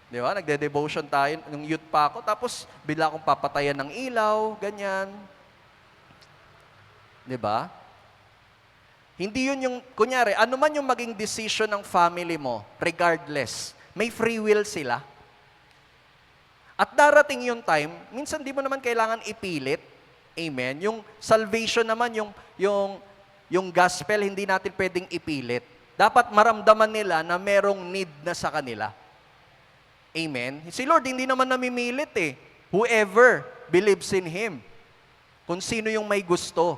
Di ba? Nagde-devotion tayo, nung youth pa ako, tapos bigla akong papatayan ng ilaw, ganyan. Di ba? Hindi yun yung, kunyari, ano man yung maging decision ng family mo, regardless, may free will sila. At darating yung time, minsan di mo naman kailangan ipilit. Amen? Yung salvation naman, yung gospel, hindi natin pwedeng ipilit. Dapat maramdaman nila na merong need na sa kanila. Amen? Si Lord, hindi naman namimilit Whoever believes in Him. Kung sino yung may gusto.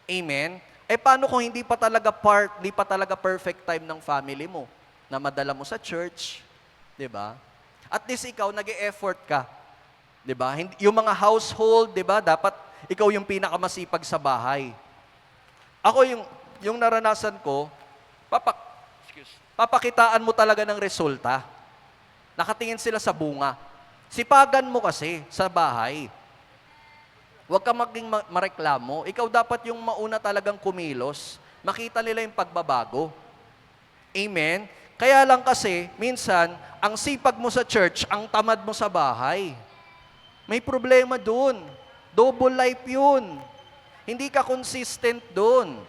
Amen? Paano kung hindi pa talaga perfect time ng family mo na madala mo sa church, 'di ba? At least ikaw nag-e-effort ka, 'di ba? Yung mga household, 'di ba? Dapat ikaw yung pinakamasipag sa bahay. Ako yung naranasan ko, papakitaan mo talaga ng resulta. Nakatingin sila sa bunga. Sipagan mo kasi sa bahay. Huwag ka maging mareklamo. Ikaw dapat yung mauna talagang kumilos. Makita nila yung pagbabago. Amen? Kaya lang kasi, minsan, ang sipag mo sa church, ang tamad mo sa bahay. May problema dun. Double life yun. Hindi ka consistent dun.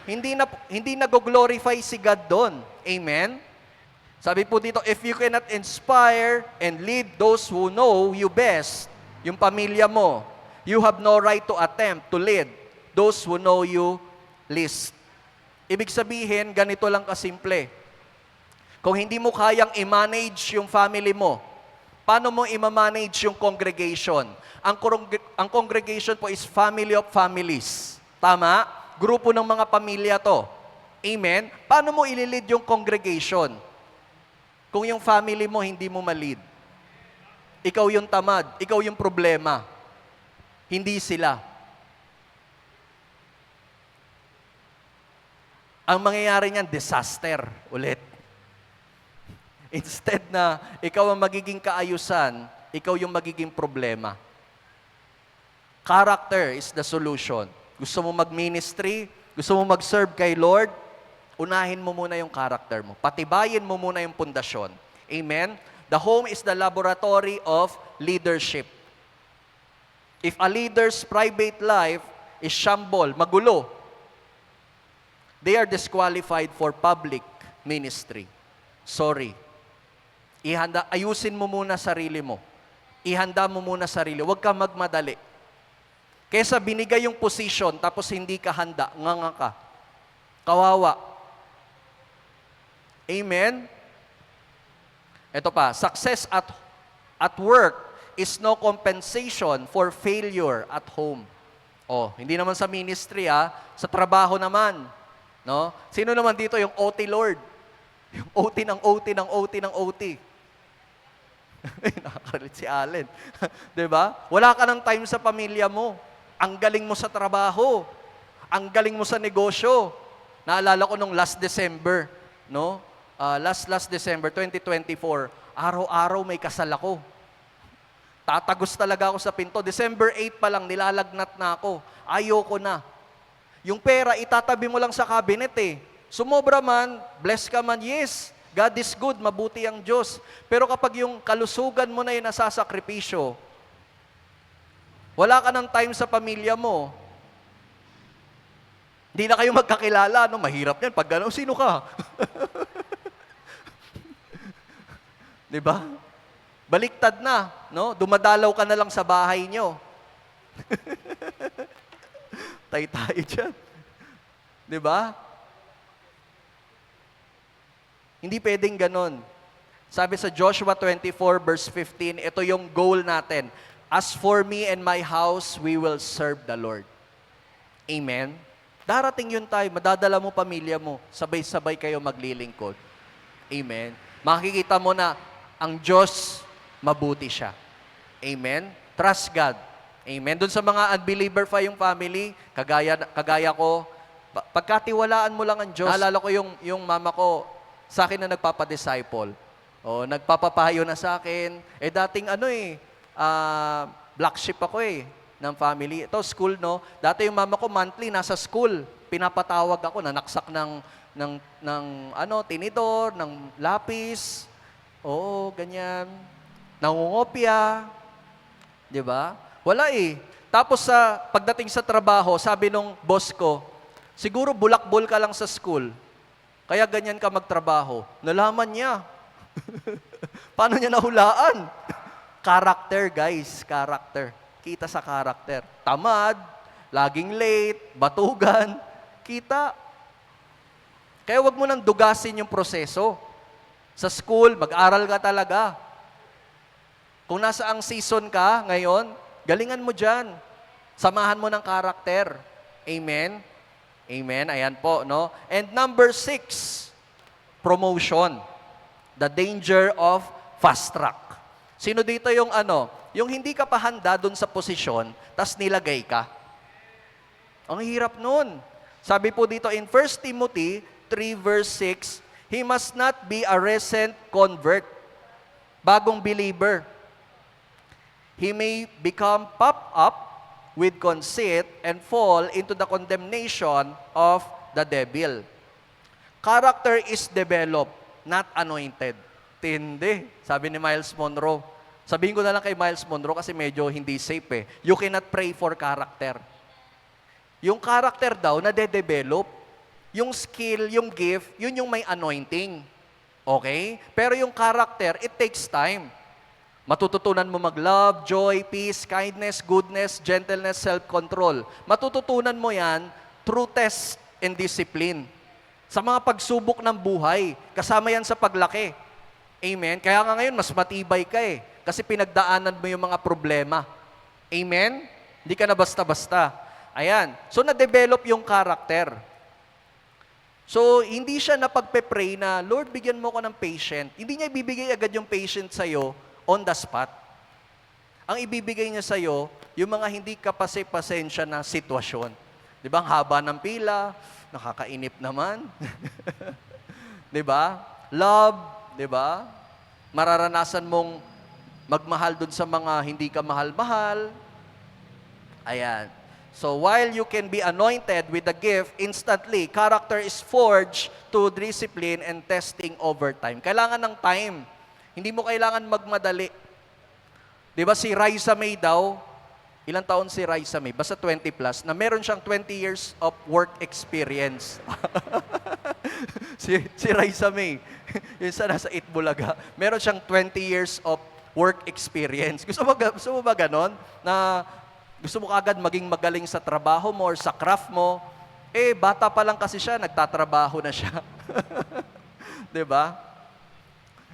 Hindi nag-glorify si God dun. Amen? Sabi po dito, if you cannot inspire and lead those who know you best, yung pamilya mo, you have no right to attempt to lead those who know you least. Ibig sabihin, ganito lang kasimple. Kung hindi mo kayang i-manage yung family mo, paano mo i-manage yung congregation? Ang congregation po is family of families. Tama? Grupo ng mga pamilya to. Amen? Paano mo ililid yung congregation? Kung yung family mo hindi mo malid. Ikaw yung tamad, ikaw yung problema. Hindi sila. Ang mangyayari niyan, disaster ulit. Instead na ikaw ang magiging kaayusan, ikaw yung magiging problema. Character is the solution. Gusto mo mag-ministry, gusto mo mag-serve kay Lord, unahin mo muna yung character mo. Patibayin mo muna yung pundasyon. Amen? The home is the laboratory of leadership. If a leader's private life is shamble, magulo, they are disqualified for public ministry. Sorry. Ayusin mo muna sarili mo. Ihanda mo muna sarili. Huwag ka magmadali. Kesa binigay yung position, tapos hindi ka handa, nganga ka. Kawawa. Amen? Ito pa, success at work is no compensation for failure at home. Hindi naman sa ministry sa trabaho naman. No? Sino naman dito yung OT Lord? Yung OT ng OT ng OT ng OT. Nakakalit si Allen. 'Di ba? Wala ka ng time sa pamilya mo. Ang galing mo sa trabaho. Ang galing mo sa negosyo. Naalala ko nung last December, no? Last December 2024, araw-araw may kasal ako. Tatagos talaga ako sa pinto. December 8 pa lang, nilalagnat na ako. Ayoko na. Yung pera, itatabi mo lang sa cabinet Sumobra man, bless ka man, yes. God is good, mabuti ang Diyos. Pero kapag yung kalusugan mo na yung nasasakripisyo, wala ka ng time sa pamilya mo, hindi na kayo magkakilala, mahirap yan. Pag gano'n, sino ka? Diba? Baliktad na, no? Dumadalaw ka na lang sa bahay nyo. Tayo dyan. Diba? Hindi pwedeng ganon. Sabi sa Joshua 24 verse 15, ito yung goal natin. As for me and my house, we will serve the Lord. Amen? Darating yun tayo, madadala mo pamilya mo, sabay-sabay kayo maglilingkod. Amen? Makikita mo na ang Diyos, mabuti siya. Amen? Trust God. Amen. Doon sa mga unbeliever pa yung family, kagaya ko, pagkatiwalaan mo lang ang Diyos. Naalala ko yung mama ko, sa akin na nagpapadisciple. O, nagpapapayo na sa akin. Dating black sheep ako ng family. Ito, school, no? Dati yung mama ko, monthly, nasa school. Pinapatawag ako, nanaksak ng tinidor, ng lapis. Oo, ganyan. Nangungopia. Di ba? Wala Tapos pagdating sa trabaho, sabi nung boss ko, siguro bulakbol ka lang sa school. Kaya ganyan ka magtrabaho. Nalaman niya. Paano niya nahulaan? Character, guys. Character. Kita sa character. Tamad, laging late, batugan. Kita. Kaya wag mo nang dugasin yung proseso. Sa school, mag-aral ka talaga. Kung nasa ang season ka ngayon, galingan mo dyan. Samahan mo ng karakter. Amen? Amen? Ayan po, no? And number 6, promotion. The danger of fast track. Sino dito yung yung hindi ka pa handa dun sa posisyon, tas nilagay ka? Ang hirap nun. Sabi po dito in 1 Timothy 3 verse 6, he must not be a recent convert, bagong believer. He may become puffed up with conceit and fall into the condemnation of the devil. Character is developed, not anointed. Tindi, sabi ni Miles Monroe. Sabihin ko na lang kay Miles Monroe kasi medyo hindi safe You cannot pray for character. Yung character daw, nade-develop. Yung skill, yung gift, yun yung may anointing. Okay? Pero yung character, it takes time. Matututunan mo mag-love, joy, peace, kindness, goodness, gentleness, self-control. Matututunan mo yan through test and discipline. Sa mga pagsubok ng buhay, kasama yan sa paglaki. Amen? Kaya nga ngayon, mas matibay ka kasi pinagdaanan mo yung mga problema. Amen? Hindi ka na basta-basta. Ayan. So, na-develop yung character. So, hindi siya napagpe-pray na, Lord, bigyan mo ko ng patient. Hindi niya ibibigay agad yung patient sa'yo on the spot. Ang ibibigay niya sa'yo, yung mga hindi kapase-pasensya na sitwasyon. Di ba? Ang haba ng pila, nakakainip naman. Di ba? Love, di ba? Mararanasan mong magmahal dun sa mga hindi ka mahal-mahal. Ayan. So while you can be anointed with the gift instantly, character is forged to discipline and testing over time. Kailangan ng time. Hindi mo kailangan magmadali. Di ba si Raisa May daw, ilang taon si Raisa May? Basta 20 plus, na meron siyang 20 years of work experience. si Raisa May, yung sa nasa Itbulaga, meron siyang 20 years of work experience. Gusto mo ba ganon? Na gusto mo kagad maging magaling sa trabaho mo or sa craft mo? Bata pa lang kasi siya, nagtatrabaho na siya. Di ba?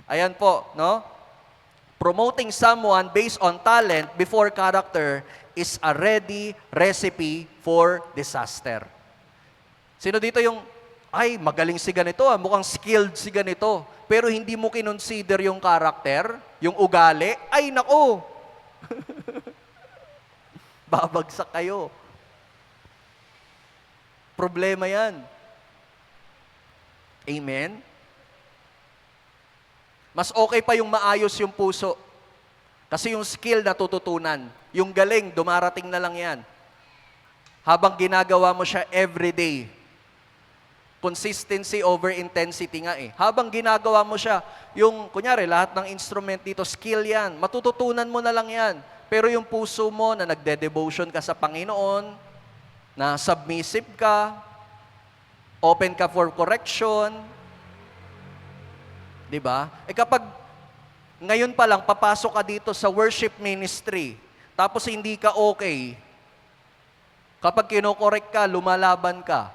Ayan po, no? Promoting someone based on talent before character is a ready recipe for disaster. Sino dito yung, magaling si ganito, mukhang skilled si ganito, pero hindi mo kinonsider yung character, yung ugali, nako! Babagsak kayo. Problema yan. Amen? Mas okay pa yung maayos yung puso. Kasi yung skill natututunan. Yung galing, dumarating na lang yan. Habang ginagawa mo siya everyday. Consistency over intensity nga Habang ginagawa mo siya, yung, kunyari, lahat ng instrument dito, skill yan. Matututunan mo na lang yan. Pero yung puso mo na nagde-devotion ka sa Panginoon, na submissive ka, open ka for correction, di ba? Kapag ngayon pa lang, papasok ka dito sa worship ministry, tapos hindi ka okay, kapag kinokorek ka, lumalaban ka,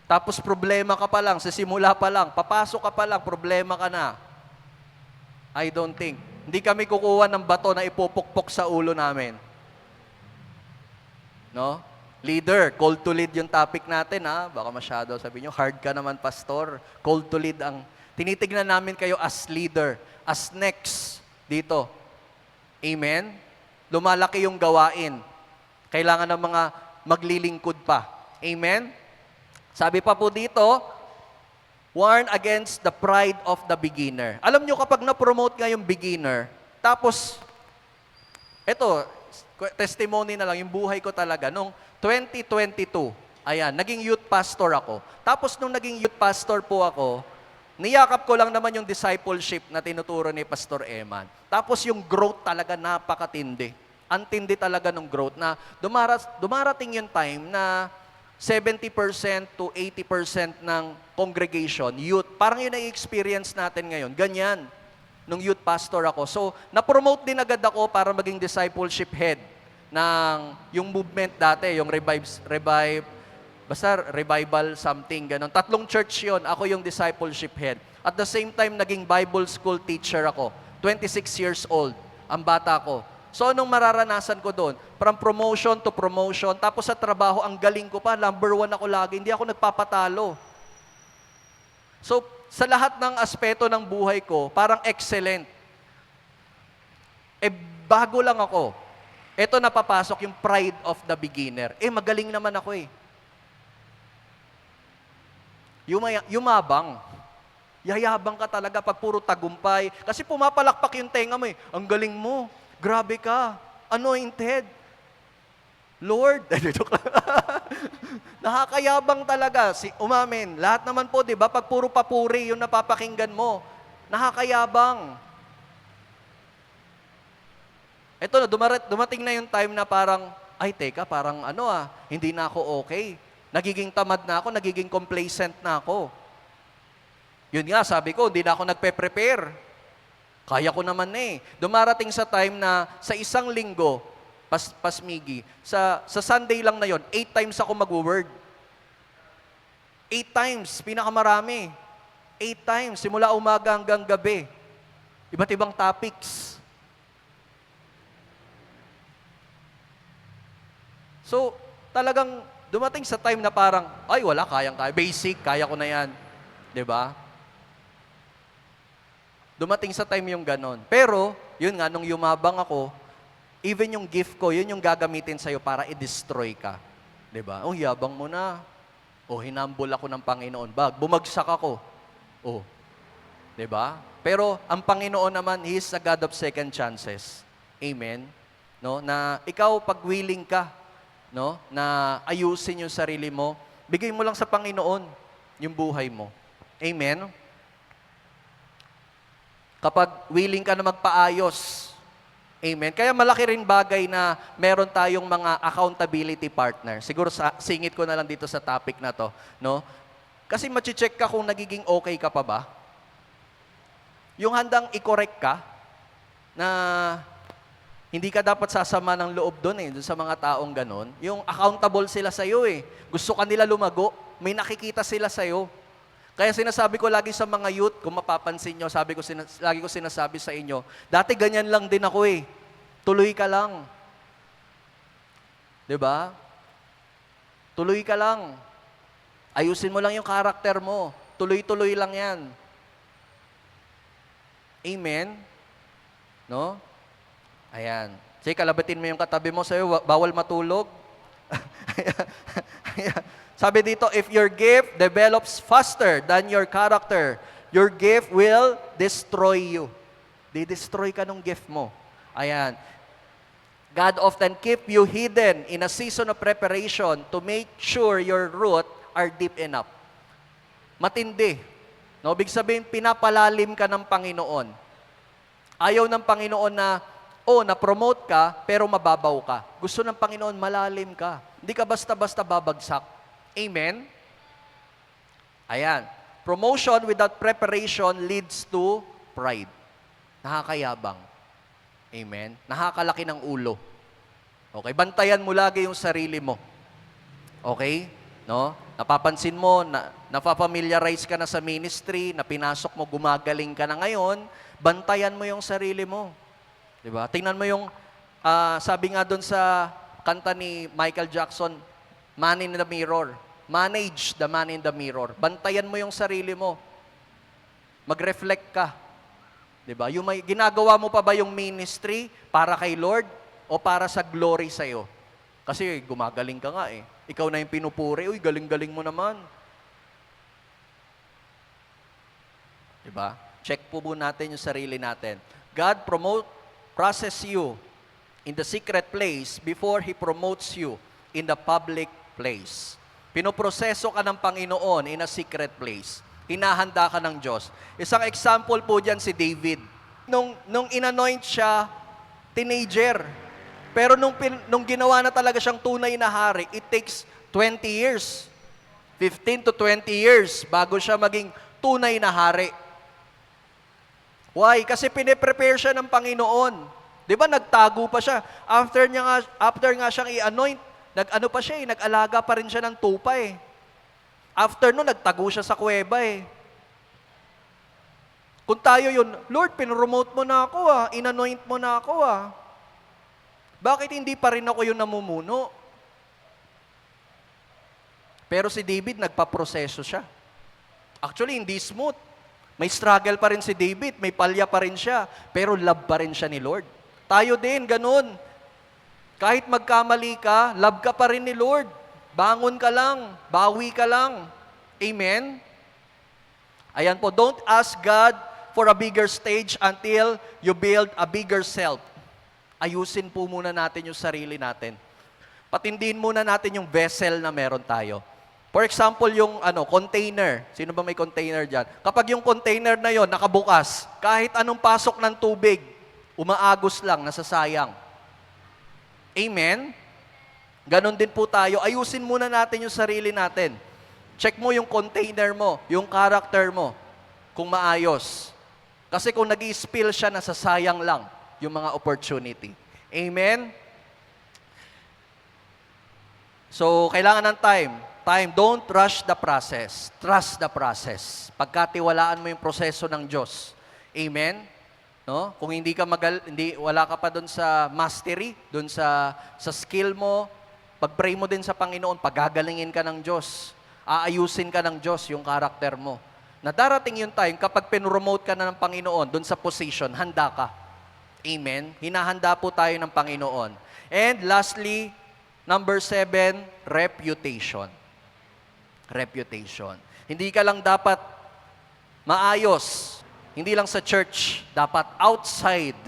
tapos problema ka pa lang, sa simula pa lang, papasok ka pa lang, problema ka na. I don't think. Hindi kami kukuha ng bato na ipupukpok sa ulo namin. No? Leader, called to lead yung topic natin, Baka masyado, sabi nyo, hard ka naman, pastor. Called to lead ang... Tinitignan namin kayo as leader, as next dito. Amen? Lumalaki yung gawain. Kailangan ng mga maglilingkod pa. Amen? Sabi pa po dito, warn against the pride of the beginner. Alam nyo, kapag na-promote nga yung beginner, tapos, eto, testimony na lang, yung buhay ko talaga, nung 2022, ayan, naging youth pastor ako. Tapos nung naging youth pastor po ako, niyakap ko lang naman yung discipleship na tinuturo ni Pastor Eman. Tapos yung growth talaga napakatindi. Antindi talaga ng growth na dumarating yung time na 70% to 80% ng congregation, youth. Parang yun ang experience natin ngayon. Ganyan, nung youth pastor ako. So, na-promote din agad ako para maging discipleship head ng yung movement dati, yung revival something, ganun. 3 church yon, ako yung discipleship head. At the same time, naging Bible school teacher ako. 26 years old, ang bata ko. So, anong mararanasan ko doon? From promotion to promotion. Tapos sa trabaho, ang galing ko pa. Number 1 ako lagi. Hindi ako nagpapatalo. So, sa lahat ng aspeto ng buhay ko, parang excellent. Bago lang ako. Ito napapasok yung pride of the beginner. Magaling naman ako eh. Yumabang. Yayabang ka talaga pag puro tagumpay. Kasi pumapalakpak yung tenga mo eh. Ang galing mo. Grabe ka. Anointed. Lord. Nakakayabang talaga. Umamin. Lahat naman po, di ba? Pag puro papuri, yung napapakinggan mo. Nakakayabang. Ito na, dumating na yung time na parang, ay teka, parang hindi na ako okay. Nagiging tamad na ako, nagiging complacent na ako. Yun nga, sabi ko, hindi na ako nagpe-prepare. Kaya ko naman eh. Dumarating sa time na sa isang linggo, Pasmigi, sa Sunday lang na yon, 8 times ako mag-word. 8 times, pinakamarami. 8 times, simula umaga hanggang gabi. Iba't ibang topics. So, talagang dumating sa time na parang, ay wala, kayang-kaya. Basic, kaya ko na yan. 'Di ba? Dumating sa time yung ganon. Pero, yun nga, nung yumabang ako, even yung gift ko, yun yung gagamitin sa'yo para i-destroy ka. 'Di ba? Yabang mo na. Hinambol ako ng Panginoon. Bumagsak ako. 'Di ba? Pero, ang Panginoon naman, He is a God of second chances. Amen? No? Na ikaw, pag willing ka, no, na ayusin yung sarili mo, bigay mo lang sa Panginoon yung buhay mo. Amen? Kapag willing ka na magpaayos. Amen? Kaya malaki rin bagay na meron tayong mga accountability partner. Siguro singit ko na lang dito sa topic na to. No? Kasi machi-check ka kung nagiging okay ka pa ba. Yung handang i-correct ka na hindi ka dapat sasama ng loob doon doon sa mga taong ganon. Yung accountable sila sa'yo eh. Gusto ka nila lumago, may nakikita sila sa'yo. Kaya sinasabi ko lagi sa mga youth, kung mapapansin nyo, lagi ko sinasabi sa inyo, dati ganyan lang din ako eh. Tuloy ka lang. 'Di ba? Tuloy ka lang. Ayusin mo lang yung karakter mo. Tuloy-tuloy lang yan. Amen? No? Ayan. Sige, kalabatin mo yung katabi mo sa'yo, bawal matulog. Sabi dito, if your gift develops faster than your character, your gift will destroy you. Di-destroy ka nung gift mo. Ayan. God often keep you hidden in a season of preparation to make sure your root are deep enough. Matindi. No, ibig sabihin, pinapalalim ka ng Panginoon. Ayaw ng Panginoon na, na-promote ka, pero mababaw ka. Gusto ng Panginoon, malalim ka. Hindi ka basta-basta babagsak. Amen? Ayan. Promotion without preparation leads to pride. Nakakayabang. Amen? Nakakalaki ng ulo. Okay? Bantayan mo lagi yung sarili mo. Okay? No? Napapansin mo, napapamiliarize ka na sa ministry, na pinasok mo, gumagaling ka na ngayon, bantayan mo yung sarili mo. Diba? Tingnan mo yung, sabi nga doon sa kanta ni Michael Jackson, Man in the Mirror. Manage the man in the mirror. Bantayan mo yung sarili mo. Mag-reflect ka. 'Di ba? Yung may ginagawa mo pa ba yung ministry para kay Lord o para sa glory sa iyo? Kasi gumagaling ka nga eh. Ikaw na yung pinupuri, uy, galing-galing mo naman. 'Di ba? Check po natin yung sarili natin. God process you in the secret place before He promotes you in the public place. Pinoproseso ka ng Panginoon in a secret place. Hinahanda ka ng Diyos. Isang example po dyan si David. Nung inanoint siya, teenager. Pero nung ginawa na talaga siyang tunay na hari, it takes 20 years. 15 to 20 years bago siya maging tunay na hari. Why? Kasi piniprepare siya ng Panginoon. Di ba nagtago pa siya? After nga siyang i-anoint, nag-ano pa siya nag-alaga pa rin siya ng tupa eh. After nun, nagtago siya sa kuweba eh. Kung tayo yun, Lord, pinromote mo na ako inanoint mo na ako Bakit hindi pa rin ako yung namumuno? Pero si David, nagpaproseso siya. Actually, hindi smooth. May struggle pa rin si David, may palya pa rin siya, pero love pa rin siya ni Lord. Tayo din, ganun. Kahit magkamali ka, love ka pa rin ni Lord. Bangon ka lang, bawi ka lang. Amen? Ayan po, don't ask God for a bigger stage until you build a bigger self. Ayusin po muna natin yung sarili natin. Patindihin muna natin yung vessel na meron tayo. For example, yung container. Sino ba may container dyan? Kapag yung container na yon nakabukas, kahit anong pasok ng tubig, umaagos lang, nasasayang. Amen? Ganon din po tayo. Ayusin muna natin yung sarili natin. Check mo yung container mo, yung character mo, kung maayos. Kasi kung nag-i-spill siya, nasasayang lang yung mga opportunity. Amen? So, kailangan ng time. Don't rush the process. Trust the process. Pagkatiwalaan mo yung proseso ng Diyos. Amen? No? Kung wala ka pa doon sa mastery, doon sa skill mo, pag-pray mo din sa Panginoon, pagagalingin ka ng Diyos. Aayusin ka ng Diyos yung karakter mo. Na darating yung time, kapag pinromote ka na ng Panginoon, doon sa position, handa ka. Amen? Hinahanda po tayo ng Panginoon. And lastly, number 7, reputation. Reputation. Hindi ka lang dapat maayos. Hindi lang sa church, dapat outside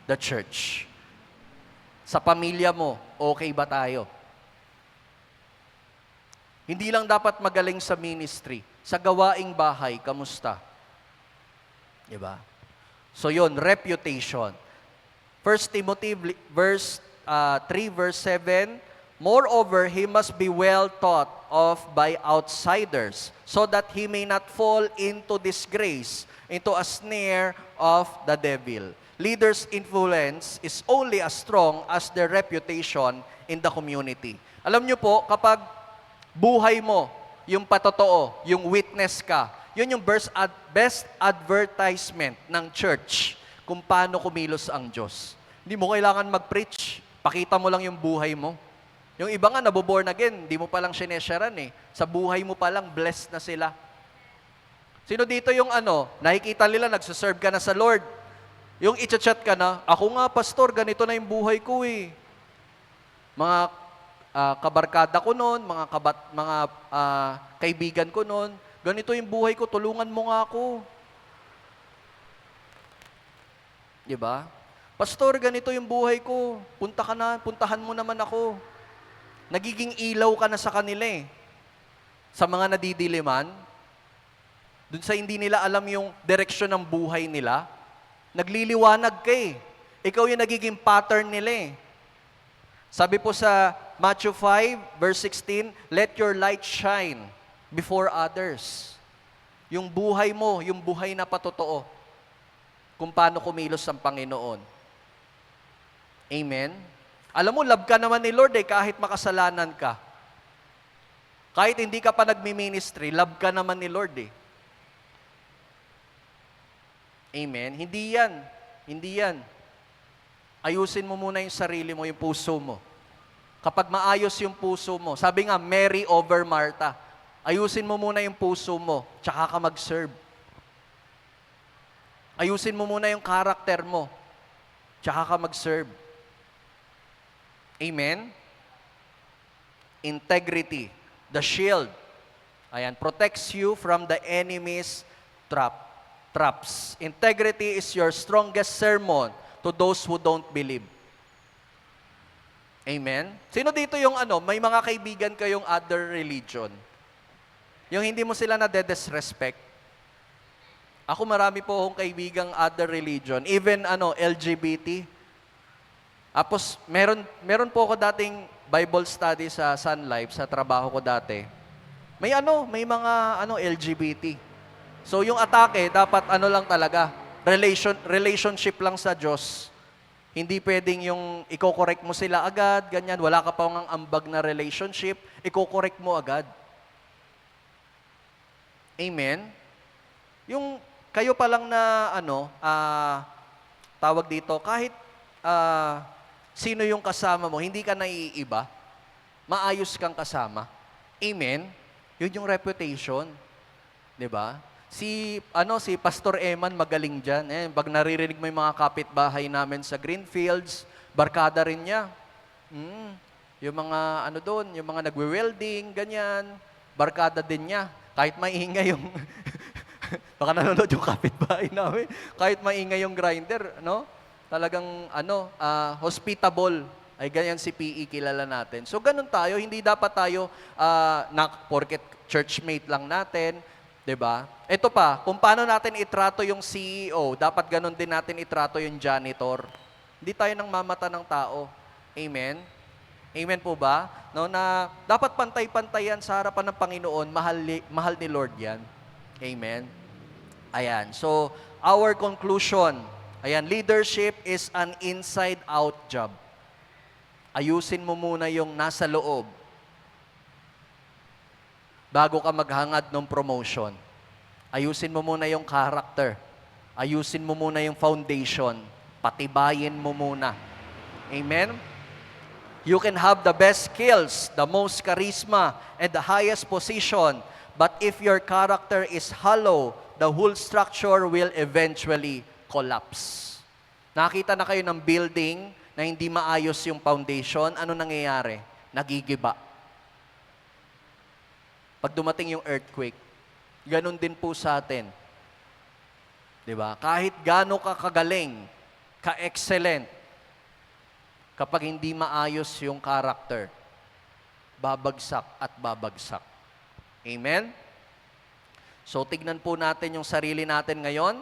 the church. Sa pamilya mo, okay ba tayo? Hindi lang dapat magaling sa ministry. Sa gawaing bahay, kamusta? Diba? So yun, reputation. 1 Timothy verse 3, verse 7, moreover, he must be well taught of by outsiders, so that he may not fall into disgrace, into a snare of the devil. Leaders' influence is only as strong as their reputation in the community. Alam niyo po, kapag buhay mo, yung patotoo, yung witness ka, yun yung best advertisement ng church kung paano kumilos ang Diyos. Hindi mo kailangan mag-preach. Pakita mo lang yung buhay mo. Yung iba nga, naboborn again, hindi mo palang sinesharan eh. Sa buhay mo palang, blessed na sila. Sino dito yung nakikita nila, nagsaserve ka na sa Lord. Yung i-chat ka na, ako nga, pastor, ganito na yung buhay ko eh. Mga kabarkada ko noon, mga kaibigan ko noon, ganito yung buhay ko, tulungan mo nga ako. Diba? Pastor, ganito yung buhay ko, puntahan mo naman ako. Nagiging ilaw ka na sa kanila eh. Sa mga nadidiliman, dun sa hindi nila alam yung direksyon ng buhay nila, nagliliwanag ka eh. Ikaw yung nagiging pattern nila eh. Sabi po sa Matthew 5, verse 16, let your light shine before others. Yung buhay mo, yung buhay na patotoo, kung paano kumilos ang Panginoon. Amen? Alam mo, love ka naman ni Lord kahit makasalanan ka. Kahit hindi ka pa nagmi-ministry, love ka naman ni Lord Amen? Hindi yan. Hindi yan. Ayusin mo muna yung sarili mo, yung puso mo. Kapag maayos yung puso mo, sabi nga, Mary over Martha, ayusin mo muna yung puso mo, tsaka ka mag-serve. Ayusin mo muna yung karakter mo. Tsaka ka mag-serve. Amen? Integrity, the shield. Ayan, protects you from the enemy's traps. Integrity is your strongest sermon to those who don't believe. Amen? Sino dito yung may mga kaibigan kayong other religion? Yung hindi mo sila na-disrespect? Ako marami po akong kaibigang other religion, even LGBT. Tapos meron po ako dating Bible study sa Sun Life, sa trabaho ko dati. May mga LGBT. So yung atake dapat lang talaga, relationship lang sa Diyos. Hindi pwedeng yung iko-correct mo sila agad, ganyan, wala ka pa ng ambag na relationship, iko-correct mo agad. Amen? Yung kayo pa lang na tawag dito, kahit sino yung kasama mo, hindi ka naiiba, maayos kang kasama. Amen? Yun yung reputation. 'Di ba? Si Pastor Eman magaling diyan. Pag naririnig mo yung mga kapitbahay namin sa Greenfields, barkada rin niya. Yung mga doon, yung mga nagwe-welding, ganyan, barkada din niya. Kahit maingay yung baka nanonood yung kapitbahay namin. Kahit maingay yung grinder, Talagang hospitable. Ay ganyan si PE, kilala natin. So ganun tayo, hindi dapat tayo porket churchmate lang natin, 'di ba? Ito pa, kung paano natin itrato yung CEO, dapat ganun din natin itrato yung janitor. Hindi tayo nang mamata ng tao. Amen? Amen po ba? Na dapat pantay-pantayan sa harapan ng Panginoon, mahal ni Lord 'yan. Amen. Ayan. So, our conclusion. Ayan, leadership is an inside-out job. Ayusin mo muna yung nasa loob bago ka maghangad ng promotion. Ayusin mo muna yung character. Ayusin mo muna yung foundation. Patibayin mo muna. Amen? You can have the best skills, the most charisma, and the highest position, but if your character is hollow, the whole structure will eventually collapse. Nakita na kayo ng building na hindi maayos yung foundation, ano nangyayari? Nagigiba. Pag dumating yung earthquake, ganun din po sa atin. 'Di ba? Kahit gaano ka kagaling, ka-excellent, kapag hindi maayos yung character, babagsak at babagsak. Amen? So, tignan po natin yung sarili natin ngayon.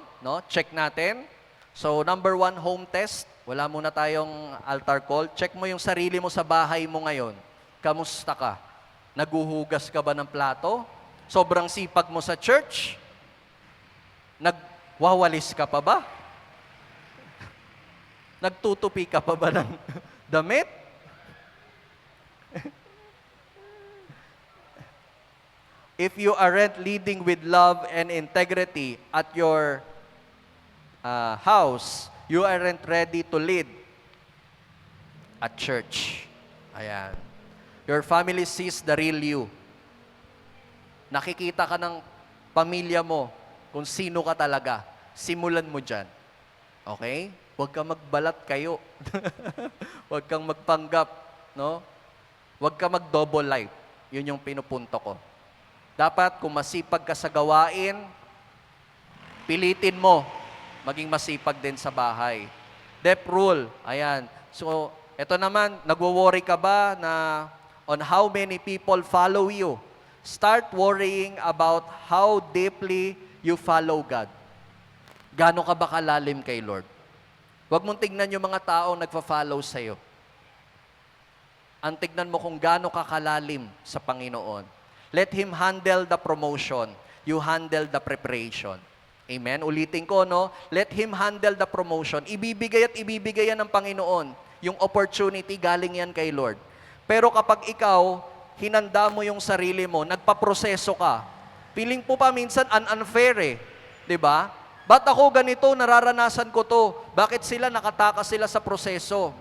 Check natin. So, number 1, home test. Wala muna tayong altar call. Check mo yung sarili mo sa bahay mo ngayon. Kamusta ka? Naguhugas ka ba ng plato? Sobrang sipag mo sa church? Nagwawalis ka pa ba? Nagtutupi ka pa ba ng damit? If you aren't leading with love and integrity at your house, you aren't ready to lead at church. Ayan. Your family sees the real you. Nakikita ka ng pamilya mo kung sino ka talaga. Simulan mo dyan. Okay? Huwag kang magbalat kayo. Huwag kang magpanggap. Huwag kang mag-double life. Yun yung pinupunto ko. Dapat kung masipag ka sa gawain, pilitin mo maging masipag din sa bahay. Death rule. Ayan. So, eto naman, nagwo-worry ka ba on how many people follow you? Start worrying about how deeply you follow God. Gaano ka ba kalalim kay Lord? Huwag mong tignan yung mga taong nagfa-follow sa'yo. Ang tignan mo kung gaano ka kalalim sa Panginoon. Let Him handle the promotion. You handle the preparation. Amen? Ulitin ko, Let Him handle the promotion. Ibibigay at ibibigay yan ng Panginoon. Yung opportunity, galing yan kay Lord. Pero kapag ikaw, hinanda mo yung sarili mo, nagpaproseso ka, feeling po pa minsan unfair . Diba? Ba't ako ganito, nararanasan ko to? Bakit sila nakatakas sila sa proseso?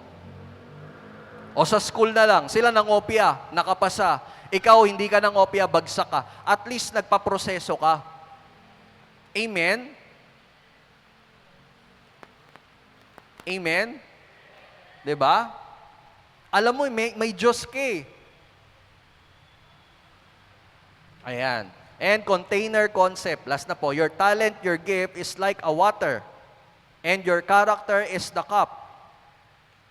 O sa school na lang, sila nangopya, nakapasa. Ikaw, hindi ka nangopya, bagsak ka. At least nagpaproseso ka. Amen? Amen? 'Di ba? Alam mo, may Diyos ka eh. Ayan. And container concept. Last na po. Your talent, your gift is like a water. And your character is the cup.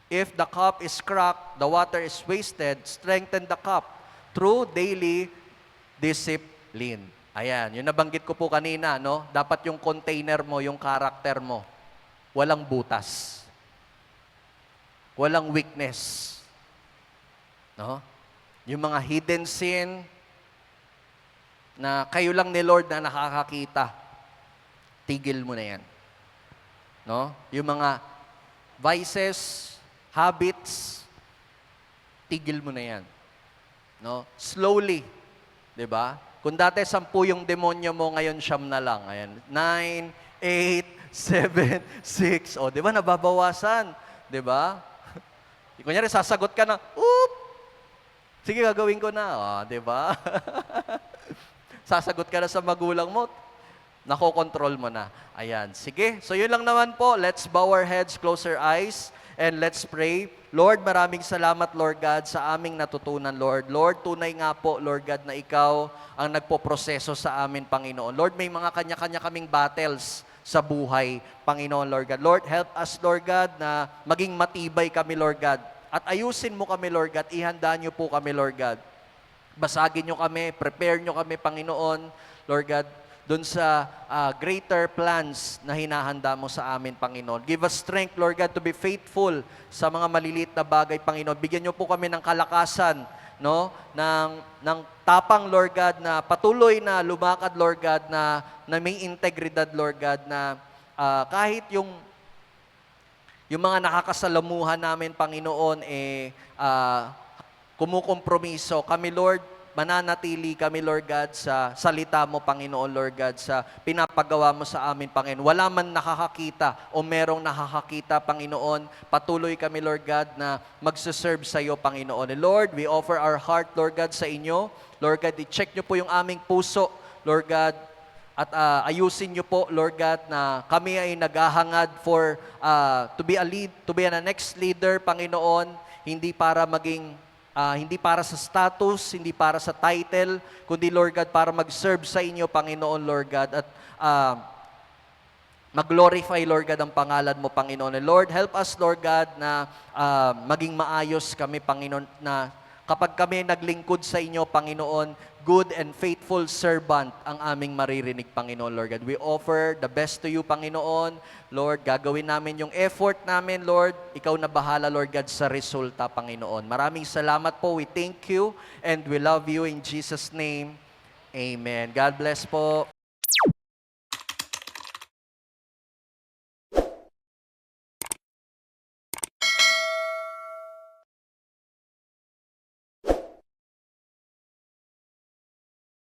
If the cup is cracked, the water is wasted, strengthen the cup through daily discipline. Ayan, yung nabanggit ko po kanina, no? Dapat yung container mo, yung character mo, walang butas. Walang weakness. No? Yung mga hidden sin na kayo lang ni Lord na nakakakita, tigil mo na yan. No? Yung mga vices, habits, tigil mo na yan. No? Slowly, 'di ba? Kung dati 10 yung demonyo mo, ngayon 9 na lang. Ayan. 9, 8, 7, 6. O, 'di ba nababawasan, 'di ba? Kunyari sasagot ka na, "Oop. Sige, gagawin ko na." O, 'di ba? Sasagot ka na sa magulang mo, nakokontrol mo na. Ayan. Sige. So, yun lang naman po. Let's bow our heads, close our eyes, and let's pray. Lord, maraming salamat, Lord God, sa aming natutunan, Lord. Lord, tunay nga po, Lord God, na Ikaw ang nagpoproseso sa amin, Panginoon. Lord, may mga kanya-kanya kaming battles sa buhay, Panginoon, Lord God. Lord, help us, Lord God, na maging matibay kami, Lord God. At ayusin mo kami, Lord God. Ihanda niyo po kami, Lord God. Basagin niyo kami, prepare niyo kami, Panginoon, Lord God, doon sa greater plans na hinahanda mo sa amin, Panginoon. Give us strength, Lord God, to be faithful sa mga maliliit na bagay, Panginoon. Bigyan niyo po kami ng kalakasan, no? Ng tapang, Lord God, na patuloy na lumakad, Lord God, na may integridad, Lord God, na kahit yung mga nakakasalamuhan namin, Panginoon, kumukompromiso. Kami, Lord, mananatili kami, Lord God, sa salita mo, Panginoon, Lord God, sa pinapagawa mo sa amin, Panginoon. Wala man nakakakita o merong nakakakita, Panginoon. Patuloy kami, Lord God, na magsaserve sa iyo, Panginoon. And Lord, we offer our heart, Lord God, sa inyo. Lord God, i-check nyo po yung aming puso, Lord God, at ayusin niyo po, Lord God, na kami ay naghahangad for to be a next leader, Panginoon, hindi para hindi para sa status, hindi para sa title, kundi, Lord God, para mag-serve sa inyo, Panginoon, Lord God, at mag-glorify, Lord God, ang pangalan mo, Panginoon. And Lord, help us, Lord God, na maging maayos kami, Panginoon, na kapag kami naglingkod sa inyo, Panginoon, good and faithful servant ang aming maririnig, Panginoon, Lord God. We offer the best to you, Panginoon. Lord, gagawin namin yung effort namin, Lord. Ikaw na bahala, Lord God, sa resulta, Panginoon. Maraming salamat po. We thank you and we love you in Jesus' name. Amen. God bless po.